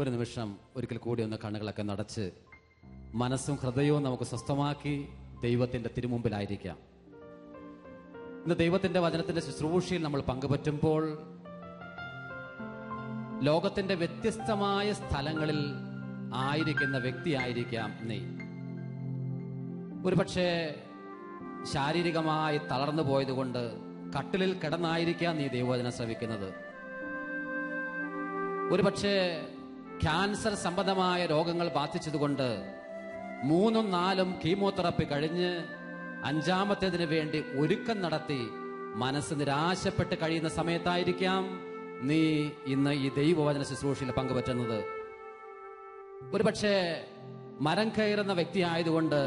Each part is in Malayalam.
ഒരു നിമിഷം ഒരിക്കൽ കൂടി ഒന്ന് കണ്ണുകളൊക്കെ നടച്ച് മനസ്സും ഹൃദയവും നമുക്ക് സ്വസ്ഥമാക്കി ദൈവത്തിന്റെ തിരുമുമ്പിലായിരിക്കാം. ഇന്ന് ദൈവത്തിന്റെ വചനത്തിന്റെ ശുശ്രൂഷയിൽ നമ്മൾ പങ്കുപറ്റുമ്പോൾ ലോകത്തിന്റെ വ്യത്യസ്തമായ സ്ഥലങ്ങളിൽ ആയിരിക്കുന്ന വ്യക്തിയായിരിക്കാം നീ. ഒരുപക്ഷെ ശാരീരികമായി തളർന്നു പോയതുകൊണ്ട് കട്ടിലിൽ കിടന്നായിരിക്കാം നീ ദൈവവചനം ശ്രവിക്കുന്നത്. ഒരുപക്ഷെ ക്യാൻസർ സംബന്ധമായ രോഗങ്ങൾ ബാധിച്ചതുകൊണ്ട് 3-4 കീമോതെറാപ്പി കഴിഞ്ഞ് 5ാമത്തേതിന് വേണ്ടി ഒരുക്കം നടത്തി മനസ്സ് നിരാശപ്പെട്ട് കഴിയുന്ന സമയത്തായിരിക്കാം നീ ഇന്ന് ഈ ദൈവവചന ശുശ്രൂഷയിൽ പങ്കുപറ്റുന്നത്. ഒരുപക്ഷെ മരം കയറുന്ന വ്യക്തിയായതുകൊണ്ട്,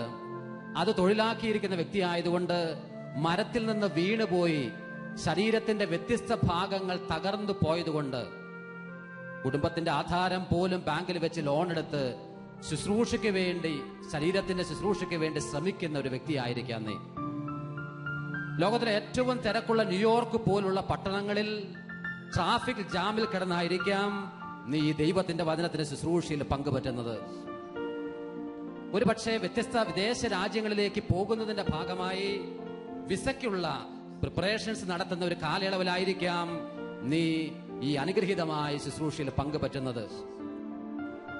അത് തൊഴിലാക്കിയിരിക്കുന്ന വ്യക്തിയായതുകൊണ്ട് മരത്തിൽ നിന്ന് വീണുപോയി ശരീരത്തിന്റെ വ്യത്യസ്ത ഭാഗങ്ങൾ തകർന്നു പോയതുകൊണ്ട് കുടുംബത്തിന്റെ ആധാരം പോലും ബാങ്കിൽ വെച്ച് ലോൺ എടുത്ത് ശുശ്രൂഷയ്ക്ക് വേണ്ടി, ശരീരത്തിന്റെ ശുശ്രൂഷയ്ക്ക് വേണ്ടി ശ്രമിക്കുന്ന ഒരു വ്യക്തിയായിരിക്കാം നീ. ലോകത്തിലെ ഏറ്റവും തിരക്കുള്ള ന്യൂയോർക്ക് പോലുള്ള പട്ടണങ്ങളിൽ ട്രാഫിക് ജാമിൽ കിടന്നായിരിക്കാം നീ ഈ ദൈവത്തിന്റെ വചനത്തിന്റെ ശുശ്രൂഷയിൽ പങ്കുപറ്റുന്നത്. ഒരുപക്ഷെ വ്യത്യസ്ത വിദേശ രാജ്യങ്ങളിലേക്ക് പോകുന്നതിന്റെ ഭാഗമായി വിസയ്ക്കുള്ള പ്രിപ്പറേഷൻസ് നടത്തുന്ന ഒരു കാലയളവിലായിരിക്കാം നീ ഈ അനുഗ്രഹീതമായ ശുശ്രൂഷയിൽ പങ്കുപറ്റുന്നത്.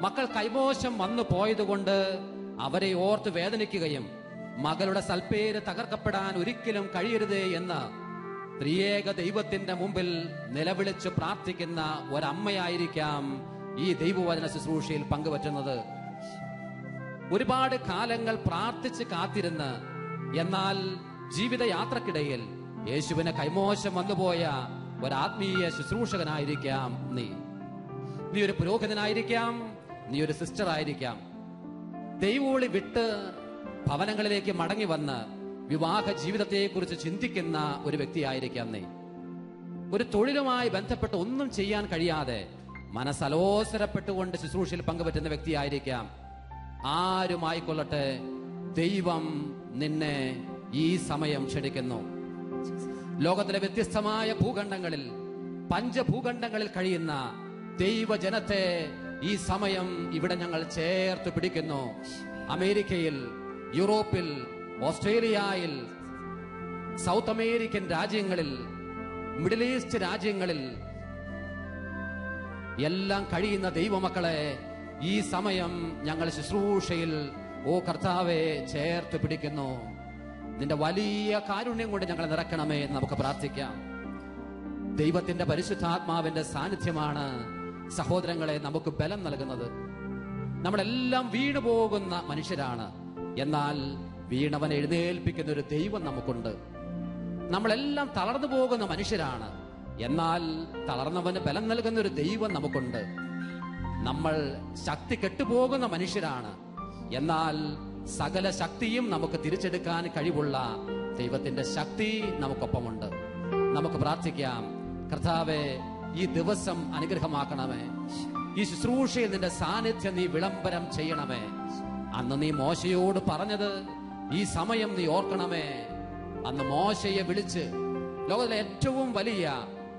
മക്കൾ കൈമോശം വന്നു പോയതുകൊണ്ട് അവരെ ഓർത്ത് വേദനിക്കുകയും മകളുടെ സൽപ്പേര് തകർക്കപ്പെടാൻ ഒരിക്കലും കഴിയരുതേ എന്ന് ത്രിയേക ദൈവത്തിന്റെ മുമ്പിൽ നിലവിളിച്ച് പ്രാർത്ഥിക്കുന്ന ഒരമ്മയായിരിക്കാം ഈ ദൈവവചന ശുശ്രൂഷയിൽ പങ്കുപറ്റുന്നത്. ഒരുപാട് കാലങ്ങൾ പ്രാർത്ഥിച്ച് കാത്തിരുന്ന്, എന്നാൽ ജീവിതയാത്രക്കിടയിൽ യേശുവിന് കൈമോശം വന്നുപോയ ഒരാത്മീയ ശുശ്രൂഷകനായിരിക്കാം നീ. നീ ഒരു പുരോഹിതനായിരിക്കാം, നീ ഒരു സിസ്റ്റർ ആയിരിക്കാം. ദൈവോളി വിട്ട് ഭവനങ്ങളിലേക്ക് മടങ്ങി വന്ന് വിവാഹ ജീവിതത്തെക്കുറിച്ച് ചിന്തിക്കുന്ന ഒരു വ്യക്തിയായിരിക്കാം നീ. ഒരു തൊഴിലുമായി ബന്ധപ്പെട്ട് ഒന്നും ചെയ്യാൻ കഴിയാതെ മനസ്സലോസരപ്പെട്ടുകൊണ്ട് ശുശ്രൂഷയിൽ പങ്കുപറ്റുന്ന വ്യക്തിയായിരിക്കാം. ആരുമായിക്കൊള്ളട്ടെ, ദൈവം നിന്നെ ഈ സമയം ക്ഷണിക്കുന്നു. ലോകത്തിലെ വ്യത്യസ്തമായ ഭൂഖണ്ഡങ്ങളിൽ, പഞ്ചഭൂഖണ്ഡങ്ങളിൽ കഴിയുന്ന ദൈവജനത്തെ ഈ സമയം ഇവിടെ ഞങ്ങൾ ചേർത്ത് പിടിക്കുന്നു. അമേരിക്കയിൽ, യൂറോപ്പിൽ, ഓസ്ട്രേലിയയിൽ, സൗത്ത് അമേരിക്കൻ രാജ്യങ്ങളിൽ, മിഡിൽ ഈസ്റ്റ് രാജ്യങ്ങളിൽ എല്ലാം കഴിയുന്ന ദൈവമക്കളെ ഈ സമയം ഞങ്ങൾ ശുശ്രൂഷയിൽ ഓ കർത്താവെ ചേർത്ത് പിടിക്കുന്നു. നിന്റെ വലിയ കാരുണ്യം കൊണ്ട് ഞങ്ങളെ നിറയ്ക്കണമേ എന്ന് നമുക്ക് പ്രാർത്ഥിക്കാം. ദൈവത്തിന്റെ പരിശുദ്ധാത്മാവിന്റെ സാന്നിധ്യമാണ് സഹോദരങ്ങളെ നമുക്ക് ബലം നൽകുന്നത്. നമ്മളെല്ലാം വീണുപോകുന്ന മനുഷ്യരാണ്, എന്നാൽ വീണവനെ എഴുന്നേൽപ്പിക്കുന്ന ഒരു ദൈവം നമുക്കുണ്ട്. നമ്മളെല്ലാം തളർന്നു പോകുന്ന മനുഷ്യരാണ്, എന്നാൽ തളർന്നവന് ബലം നൽകുന്ന ഒരു ദൈവം നമുക്കുണ്ട്. നമ്മൾ ശക്തി കെട്ടുപോകുന്ന മനുഷ്യരാണ്, എന്നാൽ സകല ശക്തിയും നമുക്ക് തിരിച്ചെടുക്കാൻ കഴിവുള്ള ദൈവത്തിന്റെ ശക്തി നമുക്കൊപ്പമുണ്ട്. നമുക്ക് പ്രാർത്ഥിക്കാം. കർത്താവേ, ഈ ദിവസം അനുഗ്രഹമാക്കണമേ. ഈ ശുശ്രൂഷയിൽ നിന്റെ സാന്നിധ്യം നീ വിളംബരം ചെയ്യണമേ. അന്ന് നീ മോശയോട് പറഞ്ഞത് ഈ സമയം നീ ഓർക്കണമേ. അന്ന് മോശയെ വിളിച്ച് ലോകത്തിലെ ഏറ്റവും വലിയ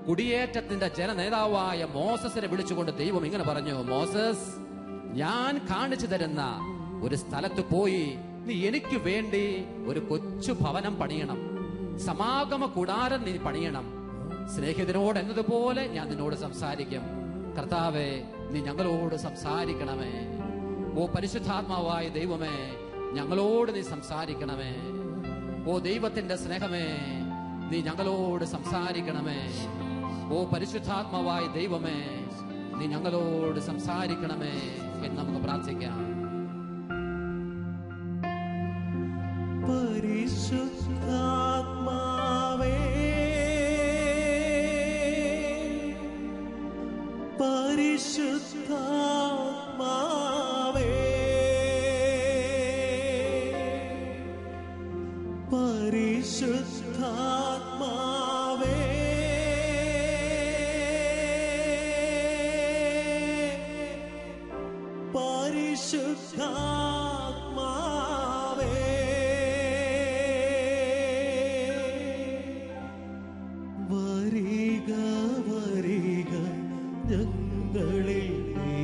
കുടിയേറ്റത്തിന്റെ ജനനേതാവായ മോസസിനെ വിളിച്ചുകൊണ്ട് ദൈവം ഇങ്ങനെ പറഞ്ഞു, മോസസ്, ഞാൻ കാണിച്ചു തരുന്ന ഒരു സ്ഥലത്ത് പോയി നീ എനിക്ക് വേണ്ടി ഒരു കൊച്ചു ഭവനം പണിയണം, സമാഗമ കൂടാരം നീ പണിയണം. സ്നേഹിതനോട് എന്നതുപോലെ ഞാൻ നിന്നോട് സംസാരിക്കും. കർത്താവേ, നീ ഞങ്ങളോട് സംസാരിക്കണമേ. ഓ പരിശുദ്ധാത്മാവായ ദൈവമേ, ഞങ്ങളോട് നീ സംസാരിക്കണമേ. ഓ ദൈവത്തിന്റെ സ്നേഹമേ, നീ ഞങ്ങളോട് സംസാരിക്കണമേ. ഓ പരിശുദ്ധാത്മാവായ ദൈവമേ, നീ ഞങ്ങളോട് സംസാരിക്കണമേ എന്ന് നമുക്ക് പ്രാർത്ഥിക്കാം. പരിശുദ്ധാത്മാവേ, പരിശുദ്ധാത്മാവേ, പരിശുദ്ധാത്മാവേ, പരിശുദ്ധാത്മാവേ, വരിക വരിക ഞങ്ങളിൽ നീ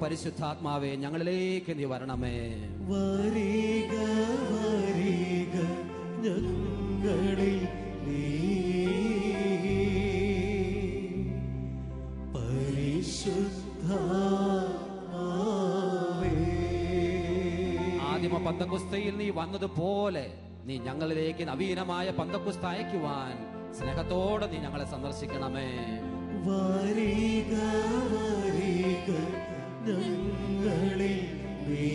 പരിശുദ്ധാത്മാവേ, ഞങ്ങളിലേക്ക് നീ വരണമേ. വരിക വരിക ഞങ്ങളിൽ നീ പരിശുദ്ധാത്മാവേ. ആദിമ പന്തക്കുസ്തയിൽ നീ വന്നതുപോലെ നീ ഞങ്ങളിലേക്ക് നവീനമായ പന്തക്കുസ്ത അയക്കുവാൻ സ്നേഹത്തോടെ നീ ഞങ്ങളെ സന്ദർശിക്കണമേ. വരിക വരിക ഞങ്ങളിൽ നീ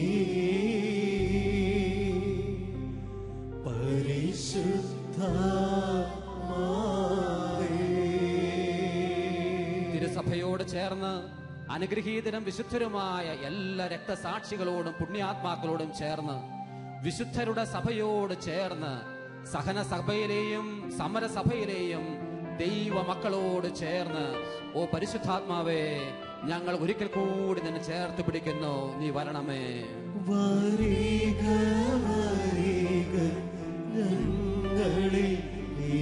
പരിശുദ്ധാത്മാവേ. തിരുസഭയോട് ചേർന്ന് അനുഗ്രഹീതരും വിശുദ്ധരുമായ എല്ലാ രക്തസാക്ഷികളോടും പുണ്യാത്മാക്കളോടും ചേർന്ന് വിശുദ്ധരുടെ സഭയോട് ചേർന്ന് സഹന സഭയിലെയും സമരസഭയിലെയും ദൈവ മക്കളോട് ചേർന്ന് ഓ പരിശുദ്ധാത്മാവേ, ഞങ്ങൾ ഒരിക്കൽ കൂടി നിന്നെ ചേർത്ത് പിടിക്കുന്നു. നീ വരണമേ. വരിക വരിക ഞങ്ങളിൽ നീ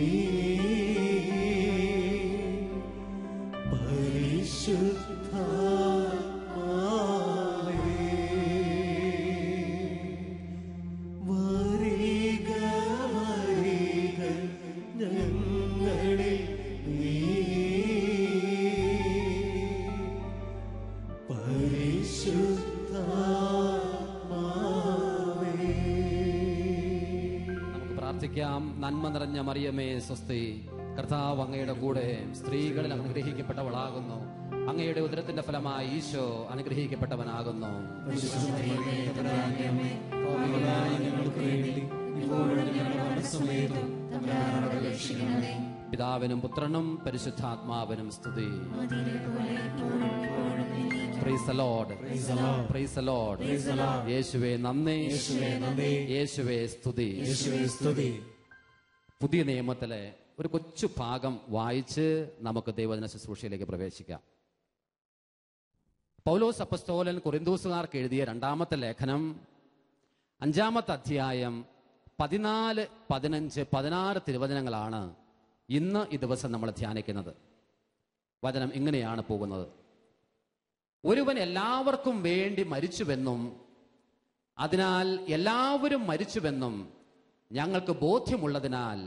പരിശുദ്ധാത്മാവേ. വരിക വരിക ഞങ്ങളിൽ നീ പരിശുദ്ധാത്മാവേ. നമുക്ക് പ്രാർത്ഥിക്കാം. നന്മ നിറഞ്ഞ മറിയമേ സ്വസ്തി, കർത്താവ് അങ്ങയുടെ കൂടെ സ്ത്രീകളിൽ അനുഗ്രഹിക്കപ്പെട്ടവളാകുന്നു. അങ്ങയുടെ ഉദരത്തിന്റെ ഫലമായി ഈശോ അനുഗ്രഹിക്കപ്പെട്ടവനാകുന്നു. പിതാവിനും പുത്രനും പരിശുദ്ധാത്മാവിനും സ്തുതി. Praise the Lord. Praise the Lord. യേശുവേ നന്ദി, യേശുവേ സ്തുതി. പുതിയ നിയമത്തിലെ ഒരു കൊച്ചു ഭാഗം വായിച്ച് നമുക്ക് ദൈവവചന ശുശ്രൂഷയിലേക്ക് പ്രവേശിക്കാം. പൗലോസ് അപ്പസ്തോലൻ കൊരിന്തോസുകാർക്ക് എഴുതിയ രണ്ടാമത്തെ ലേഖനം 5-ാമത്തെ അധ്യായം 14, 15, 16 തിരുവചനങ്ങളാണ് ഇന്ന് ഈ ദിവസം നമ്മൾ ധ്യാനിക്കുന്നത്. വചനം ഇങ്ങനെയാണ് പോകുന്നത്: ഒരുവൻ എല്ലാവർക്കും വേണ്ടി മരിച്ചുവെന്നും അതിനാൽ എല്ലാവരും മരിച്ചുവെന്നും ഞങ്ങൾക്ക് ബോധ്യമുള്ളതിനാൽ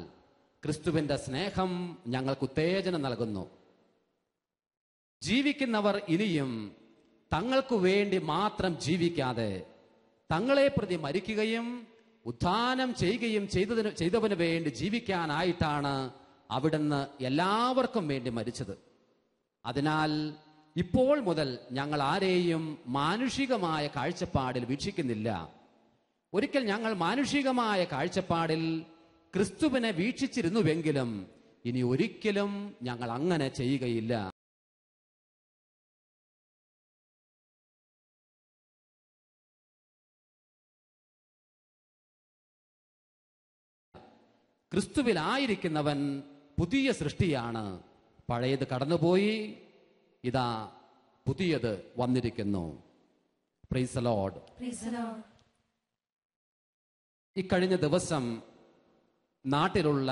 ക്രിസ്തുവിന്റെ സ്നേഹം ഞങ്ങൾക്ക് ഉത്തേജനം നൽകുന്നു. ജീവിക്കുന്നവർ ഇനിയും തങ്ങൾക്ക് വേണ്ടി മാത്രം ജീവിക്കാതെ തങ്ങളെ പ്രതി മരിക്കുകയും ഉത്ഥാനം ചെയ്യുകയും ചെയ്തവന് വേണ്ടി ജീവിക്കാനായിട്ടാണ് അവിടുന്ന് എല്ലാവർക്കും വേണ്ടി മരിച്ചത്. അതിനാൽ ഇപ്പോൾ മുതൽ ഞങ്ങൾ ആരെയും മാനുഷികമായ കാഴ്ചപ്പാടിൽ വീക്ഷിക്കുന്നില്ല. ഒരിക്കൽ ഞങ്ങൾ മാനുഷികമായ കാഴ്ചപ്പാടിൽ ക്രിസ്തുവിനെ വീക്ഷിച്ചിരുന്നുവെങ്കിലും ഇനി ഒരിക്കലും ഞങ്ങൾ അങ്ങനെ ചെയ്യുകയില്ല. ക്രിസ്തുവിലായിരിക്കുന്നവൻ പുതിയ സൃഷ്ടിയാണ്. പഴയത് കടന്നുപോയി, ഇതാ പുതിയത് വന്നിരിക്കുന്നു. Praise the Lord. ഇക്കഴിഞ്ഞ ദിവസം നാട്ടിലുള്ള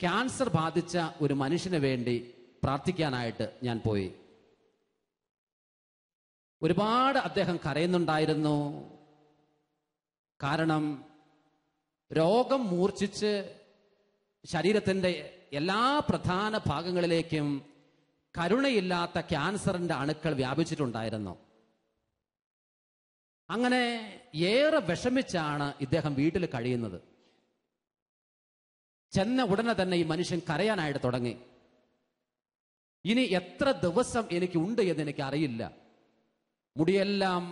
ക്യാൻസർ ബാധിച്ച ഒരു മനുഷ്യന് വേണ്ടി പ്രാർത്ഥിക്കാനായിട്ട് ഞാൻ പോയി. ഒരുപാട് അദ്ദേഹം കരയുന്നുണ്ടായിരുന്നു. കാരണം രോഗം മൂർച്ഛിച്ച് ശരീരത്തിൻ്റെ എല്ലാ പ്രധാന ഭാഗങ്ങളിലേക്കും കരുണയില്ലാത്ത ക്യാൻസറിന്റെ അണുക്കൾ വ്യാപിച്ചിട്ടുണ്ടായിരുന്നു. അങ്ങനെ ഏറെ വിഷമിച്ചാണ് ഇദ്ദേഹം വീട്ടിൽ കഴിയുന്നത്. ചെന്ന ഉടനെ തന്നെ ഈ മനുഷ്യൻ കരയാനായിട്ട് തുടങ്ങി. ഇനി എത്ര ദിവസം എനിക്ക് ഉണ്ട് എന്ന് എനിക്ക് അറിയില്ല. മുടിയെല്ലാം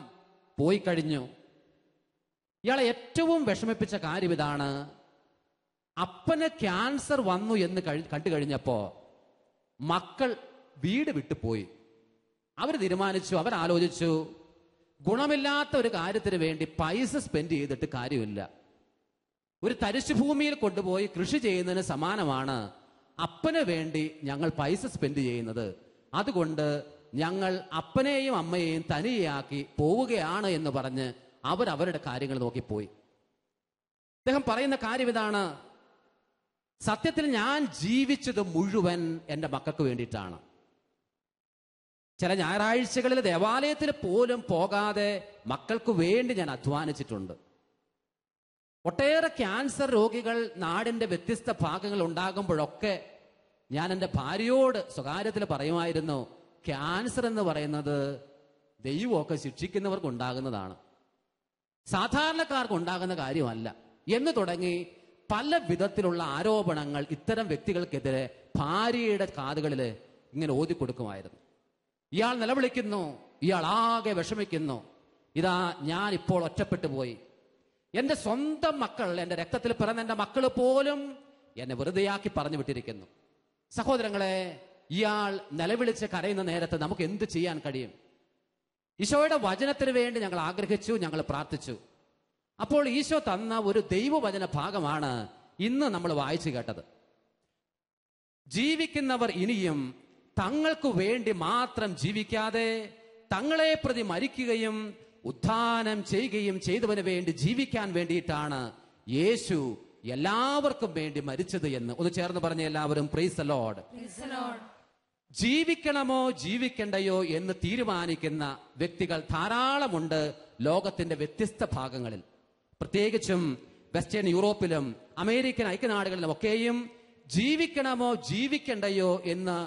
പോയി കഴിഞ്ഞു. ഇയാളെ ഏറ്റവും വിഷമിപ്പിച്ച കാര്യം ഇതാണ്: അപ്പന് ക്യാൻസർ വന്നു എന്ന് കണ്ടു കഴിഞ്ഞപ്പോ മക്കൾ വീട് വിട്ടുപോയി. അവർ തീരുമാനിച്ചു, അവരാലോചിച്ചു, ഗുണമില്ലാത്ത ഒരു കാര്യത്തിന് വേണ്ടി പൈസ സ്പെൻഡ് ചെയ്തിട്ട് കാര്യമില്ല. ഒരു തരിശുഭൂമിയിൽ കൊണ്ടുപോയി കൃഷി ചെയ്യുന്നതിന് സമാനമാണ് അപ്പന് വേണ്ടി ഞങ്ങൾ പൈസ സ്പെൻഡ് ചെയ്യുന്നത്. അതുകൊണ്ട് ഞങ്ങൾ അപ്പനെയും അമ്മയെയും തനിയാക്കി പോവുകയാണ് എന്ന് പറഞ്ഞ് അവരവരുടെ കാര്യങ്ങൾ നോക്കിപ്പോയി. അദ്ദേഹം പറയുന്ന കാര്യം ഇതാണ്: സത്യത്തിൽ ഞാൻ ജീവിച്ചത് മുഴുവൻ എൻ്റെ മക്കൾക്ക് വേണ്ടിയിട്ടാണ്. ചില ഞായറാഴ്ചകളിൽ ദേവാലയത്തിൽ പോലും പോകാതെ മക്കൾക്ക് വേണ്ടി ഞാൻ അധ്വാനിച്ചിട്ടുണ്ട്. ഒട്ടേറെ ക്യാൻസർ രോഗികൾ നാടിന്റെ വ്യത്യസ്ത ഭാഗങ്ങൾ ഉണ്ടാകുമ്പോഴൊക്കെ ഞാൻ എൻ്റെ ഭാര്യയോട് സ്വകാര്യത്തിൽ പറയുമായിരുന്നു, ക്യാൻസർ എന്ന് പറയുന്നത് ദൈവമൊക്കെ ശിക്ഷിക്കുന്നവർക്ക് ഉണ്ടാകുന്നതാണ്, സാധാരണക്കാർക്ക് ഉണ്ടാകുന്ന കാര്യമല്ല എന്ന് തുടങ്ങി പല വിധത്തിലുള്ള ആരോപണങ്ങൾ ഇത്തരം വ്യക്തികൾക്കെതിരെ ഭാര്യയുടെ കാതുകളിൽ ഇങ്ങനെ ഓതിക്കൊടുക്കുമായിരുന്നു. ഇയാൾ നിലവിളിക്കുന്നു, ഇയാൾ ആകെ വിഷമിക്കുന്നു, ഇതാ ഞാൻ ഇപ്പോൾ ഒറ്റപ്പെട്ടു പോയി, എൻ്റെ സ്വന്തം മക്കൾ, എൻ്റെ രക്തത്തിൽ പിറന്ന എൻ്റെ മക്കൾ പോലും എന്നെ വെറുതെയാക്കി പറഞ്ഞു വിട്ടിരിക്കുന്നു. സഹോദരങ്ങളെ, ഇയാൾ നിലവിളിച്ച് കരയുന്ന നേരത്ത് നമുക്ക് എന്ത് ചെയ്യാൻ കഴിയും? ഈശോയുടെ വചനത്തിന് വേണ്ടി ഞങ്ങൾ ആഗ്രഹിച്ചു, ഞങ്ങൾ പ്രാർത്ഥിച്ചു. അപ്പോൾ ഈശോ തന്ന ഒരു ദൈവവചന ഭാഗമാണ് ഇന്ന് നമ്മൾ വായിച്ചു കേട്ടത്. ജീവിക്കുന്നവർ ഇനിയും തങ്ങൾക്ക് വേണ്ടി മാത്രം ജീവിക്കാതെ തങ്ങളെ പ്രതി മരിക്കുകയും ഉത്ഥാനം ചെയ്യുകയും ചെയ്തവന് വേണ്ടി ജീവിക്കാൻ വേണ്ടിയിട്ടാണ് യേശു എല്ലാവർക്കും വേണ്ടി മരിച്ചത് എന്ന് ഒന്ന് ചേർന്ന് പറഞ്ഞ എല്ലാവരും പ്രൈസ് ദി ലോർഡ്. ജീവിക്കണമോ ജീവിക്കണ്ടയോ എന്ന് തീരുമാനിക്കുന്ന വ്യക്തികൾ ധാരാളമുണ്ട് ലോകത്തിന്റെ വ്യത്യസ്ത ഭാഗങ്ങളിൽ. പ്രത്യേകിച്ചും വെസ്റ്റേൺ യൂറോപ്പിലും അമേരിക്കൻ ഐക്യനാടുകളിലും ഒക്കെയും ജീവിക്കണമോ ജീവിക്കണ്ടയോ എന്ന്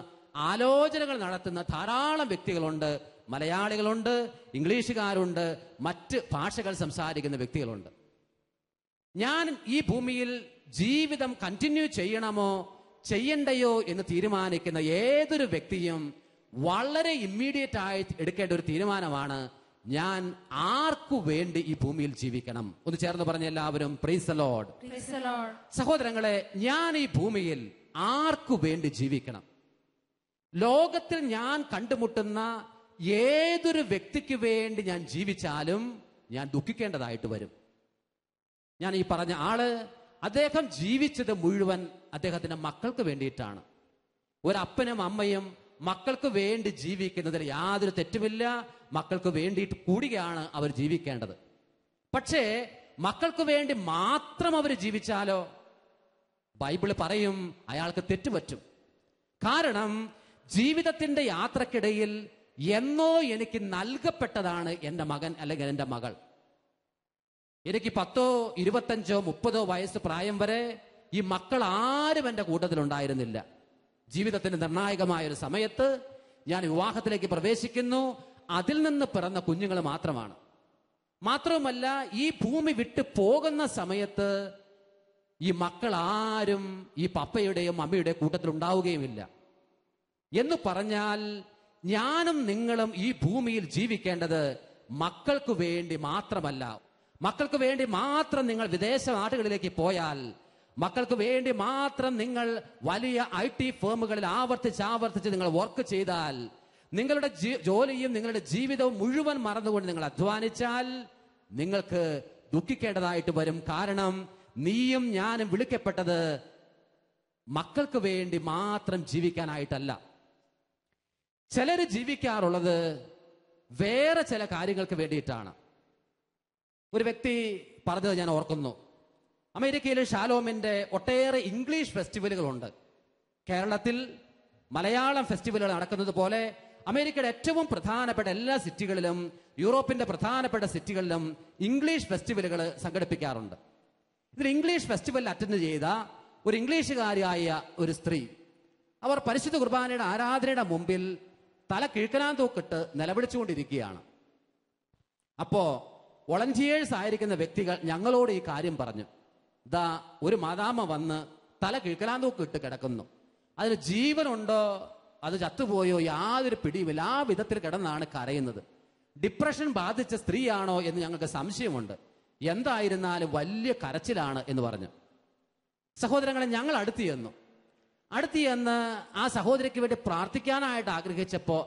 ആലോചനകൾ നടത്തുന്ന ധാരാളം വ്യക്തികളുണ്ട്. മലയാളികളുണ്ട്, ഇംഗ്ലീഷുകാരുണ്ട്, മറ്റ് ഭാഷകൾ സംസാരിക്കുന്ന വ്യക്തികളുണ്ട്. ഞാൻ ഈ ഭൂമിയിൽ ജീവിതം കണ്ടിന്യൂ ചെയ്യണമോ ചെയ്യണ്ടയോ എന്ന് തീരുമാനിക്കുന്ന ഏതൊരു വ്യക്തിയും വളരെ ഇമ്മീഡിയറ്റ് ആയി എടുക്കേണ്ട ഒരു തീരുമാനമാണ്, ഞാൻ ആർക്കു വേണ്ടി ഈ ഭൂമിയിൽ ജീവിക്കണം. ഒന്ന് ചേർന്ന് പറഞ്ഞ എല്ലാവരും പ്രൈസ് ദി ലോർഡ്. സഹോദരങ്ങളെ, ഞാൻ ഈ ഭൂമിയിൽ ആർക്കു വേണ്ടി ജീവിക്കണം? ലോകത്തിൽ ഞാൻ കണ്ടുമുട്ടുന്ന ഏതൊരു വ്യക്തിക്ക് വേണ്ടി ഞാൻ ജീവിച്ചാലും ഞാൻ ദുഃഖിക്കേണ്ടതായിട്ട് വരും. ഞാൻ ഈ പറഞ്ഞ ആള്, അദ്ദേഹം ജീവിച്ചത് മുഴുവൻ അദ്ദേഹത്തിന്റെ മക്കൾക്ക് വേണ്ടിയിട്ടാണ്. ഒരപ്പനും അമ്മയും മക്കൾക്ക് വേണ്ടി ജീവിക്കുന്നതിൽ യാതൊരു തെറ്റുമില്ല. മക്കൾക്ക് വേണ്ടിയിട്ട് കൂടിയാണ് അവർ ജീവിക്കേണ്ടത്. പക്ഷേ മക്കൾക്ക് വേണ്ടി മാത്രം അവർ ജീവിച്ചാലോ, ബൈബിള് പറയും അയാൾക്ക് തെറ്റുപറ്റും. കാരണം ജീവിതത്തിന്റെ യാത്രക്കിടയിൽ എന്നോ എനിക്ക് നൽകപ്പെട്ടതാണ് എൻ്റെ മകൻ അല്ലെങ്കിൽ എൻ്റെ മകൾ. എനിക്ക് 10, 25, 30 വയസ്സ് പ്രായം വരെ ഈ മക്കൾ ആരും എൻ്റെ കൂട്ടത്തിലുണ്ടായിരുന്നില്ല. ജീവിതത്തിന്റെ നിർണായകമായ ഒരു സമയത്ത് ഞാൻ വിവാഹത്തിലേക്ക് പ്രവേശിക്കുന്നു. അതിൽ നിന്ന് പിറന്ന കുഞ്ഞുങ്ങൾ മാത്രമാണ്. മാത്രവുമല്ല, ഈ ഭൂമി വിട്ടു പോകുന്ന സമയത്ത് ഈ മക്കൾ ആരും ഈ പപ്പയുടെയും മമ്മിയുടെയും കൂട്ടത്തിൽ ഉണ്ടാവുകയുമില്ല. എന്ന് പറഞ്ഞാൽ ഞാനും നിങ്ങളും ഈ ഭൂമിയിൽ ജീവിക്കേണ്ടത് മക്കൾക്ക് വേണ്ടി മാത്രമല്ല. മക്കൾക്ക് വേണ്ടി മാത്രം നിങ്ങൾ വിദേശ നാടുകളിലേക്ക് പോയാൽ, മക്കൾക്ക് വേണ്ടി മാത്രം നിങ്ങൾ വലിയ IT ഫേമുകളിൽ ആവർത്തിച്ച് നിങ്ങൾ വർക്ക് ചെയ്താൽ, നിങ്ങളുടെ ജോലിയും നിങ്ങളുടെ ജീവിതവും മുഴുവൻ മറന്നുകൊണ്ട് നിങ്ങൾ അധ്വാനിച്ചാൽ നിങ്ങൾക്ക് ദുഃഖിക്കേണ്ടതായിട്ട് വരും. കാരണം നീയും ഞാനും വിളിക്കപ്പെട്ടത് മക്കൾക്ക് വേണ്ടി മാത്രം ജീവിക്കാനായിട്ടല്ല. ചിലര് ജീവിക്കാറുള്ളത് വേറെ ചില കാര്യങ്ങൾക്ക് വേണ്ടിയിട്ടാണ്. ഒരു വ്യക്തി പറഞ്ഞത് ഞാൻ ഓർക്കുന്നു. അമേരിക്കയിലെ ഷാലോമിന്റെ ഒട്ടേറെ ഇംഗ്ലീഷ് ഫെസ്റ്റിവലുകളുണ്ട്. കേരളത്തിൽ മലയാളം ഫെസ്റ്റിവലുകൾ നടക്കുന്നത് പോലെ അമേരിക്കയുടെ ഏറ്റവും പ്രധാനപ്പെട്ട എല്ലാ സിറ്റികളിലും യൂറോപ്പിന്റെ പ്രധാനപ്പെട്ട സിറ്റികളിലും ഇംഗ്ലീഷ് ഫെസ്റ്റിവലുകൾ സംഘടിപ്പിക്കാറുണ്ട്. ഇതിൽ ഇംഗ്ലീഷ് ഫെസ്റ്റിവലിൽ അറ്റൻഡ് ചെയ്ത ഒരു ഇംഗ്ലീഷുകാരിയായ ഒരു സ്ത്രീ, അവർ പരിശുദ്ധ കുർബാനയുടെ ആരാധനയുടെ മുമ്പിൽ തല കിഴക്കനാൻ തൂക്കിട്ട് നിലവിളിച്ചുകൊണ്ടിരിക്കുകയാണ്. അപ്പോ വോളണ്ടിയേഴ്സ് ആയിരിക്കുന്ന വ്യക്തികൾ ഞങ്ങളോട് ഈ കാര്യം പറഞ്ഞു. ദാ ഒരു മാതാമ വന്ന് തല കിഴക്കനാൻ തൂക്കിട്ട് കിടക്കുന്നു. അതിന് ജീവനുണ്ടോ അത് ചത്തുപോയോ യാതൊരു പിടിയുമില്ല. ആ വിധത്തിൽ കിടന്നാണ് കരയുന്നത്. ഡിപ്രഷൻ ബാധിച്ച സ്ത്രീയാണോ എന്ന് ഞങ്ങൾക്ക് സംശയമുണ്ട്. എന്തായിരുന്നാലും വലിയ കരച്ചിലാണ് എന്ന് പറഞ്ഞു. സഹോദരങ്ങളെ, ഞങ്ങൾ അടുത്ത് ചെന്ന് ആ സഹോദരിക്ക് വേണ്ടി പ്രാർത്ഥിക്കാനായിട്ട് ആഗ്രഹിച്ചപ്പോ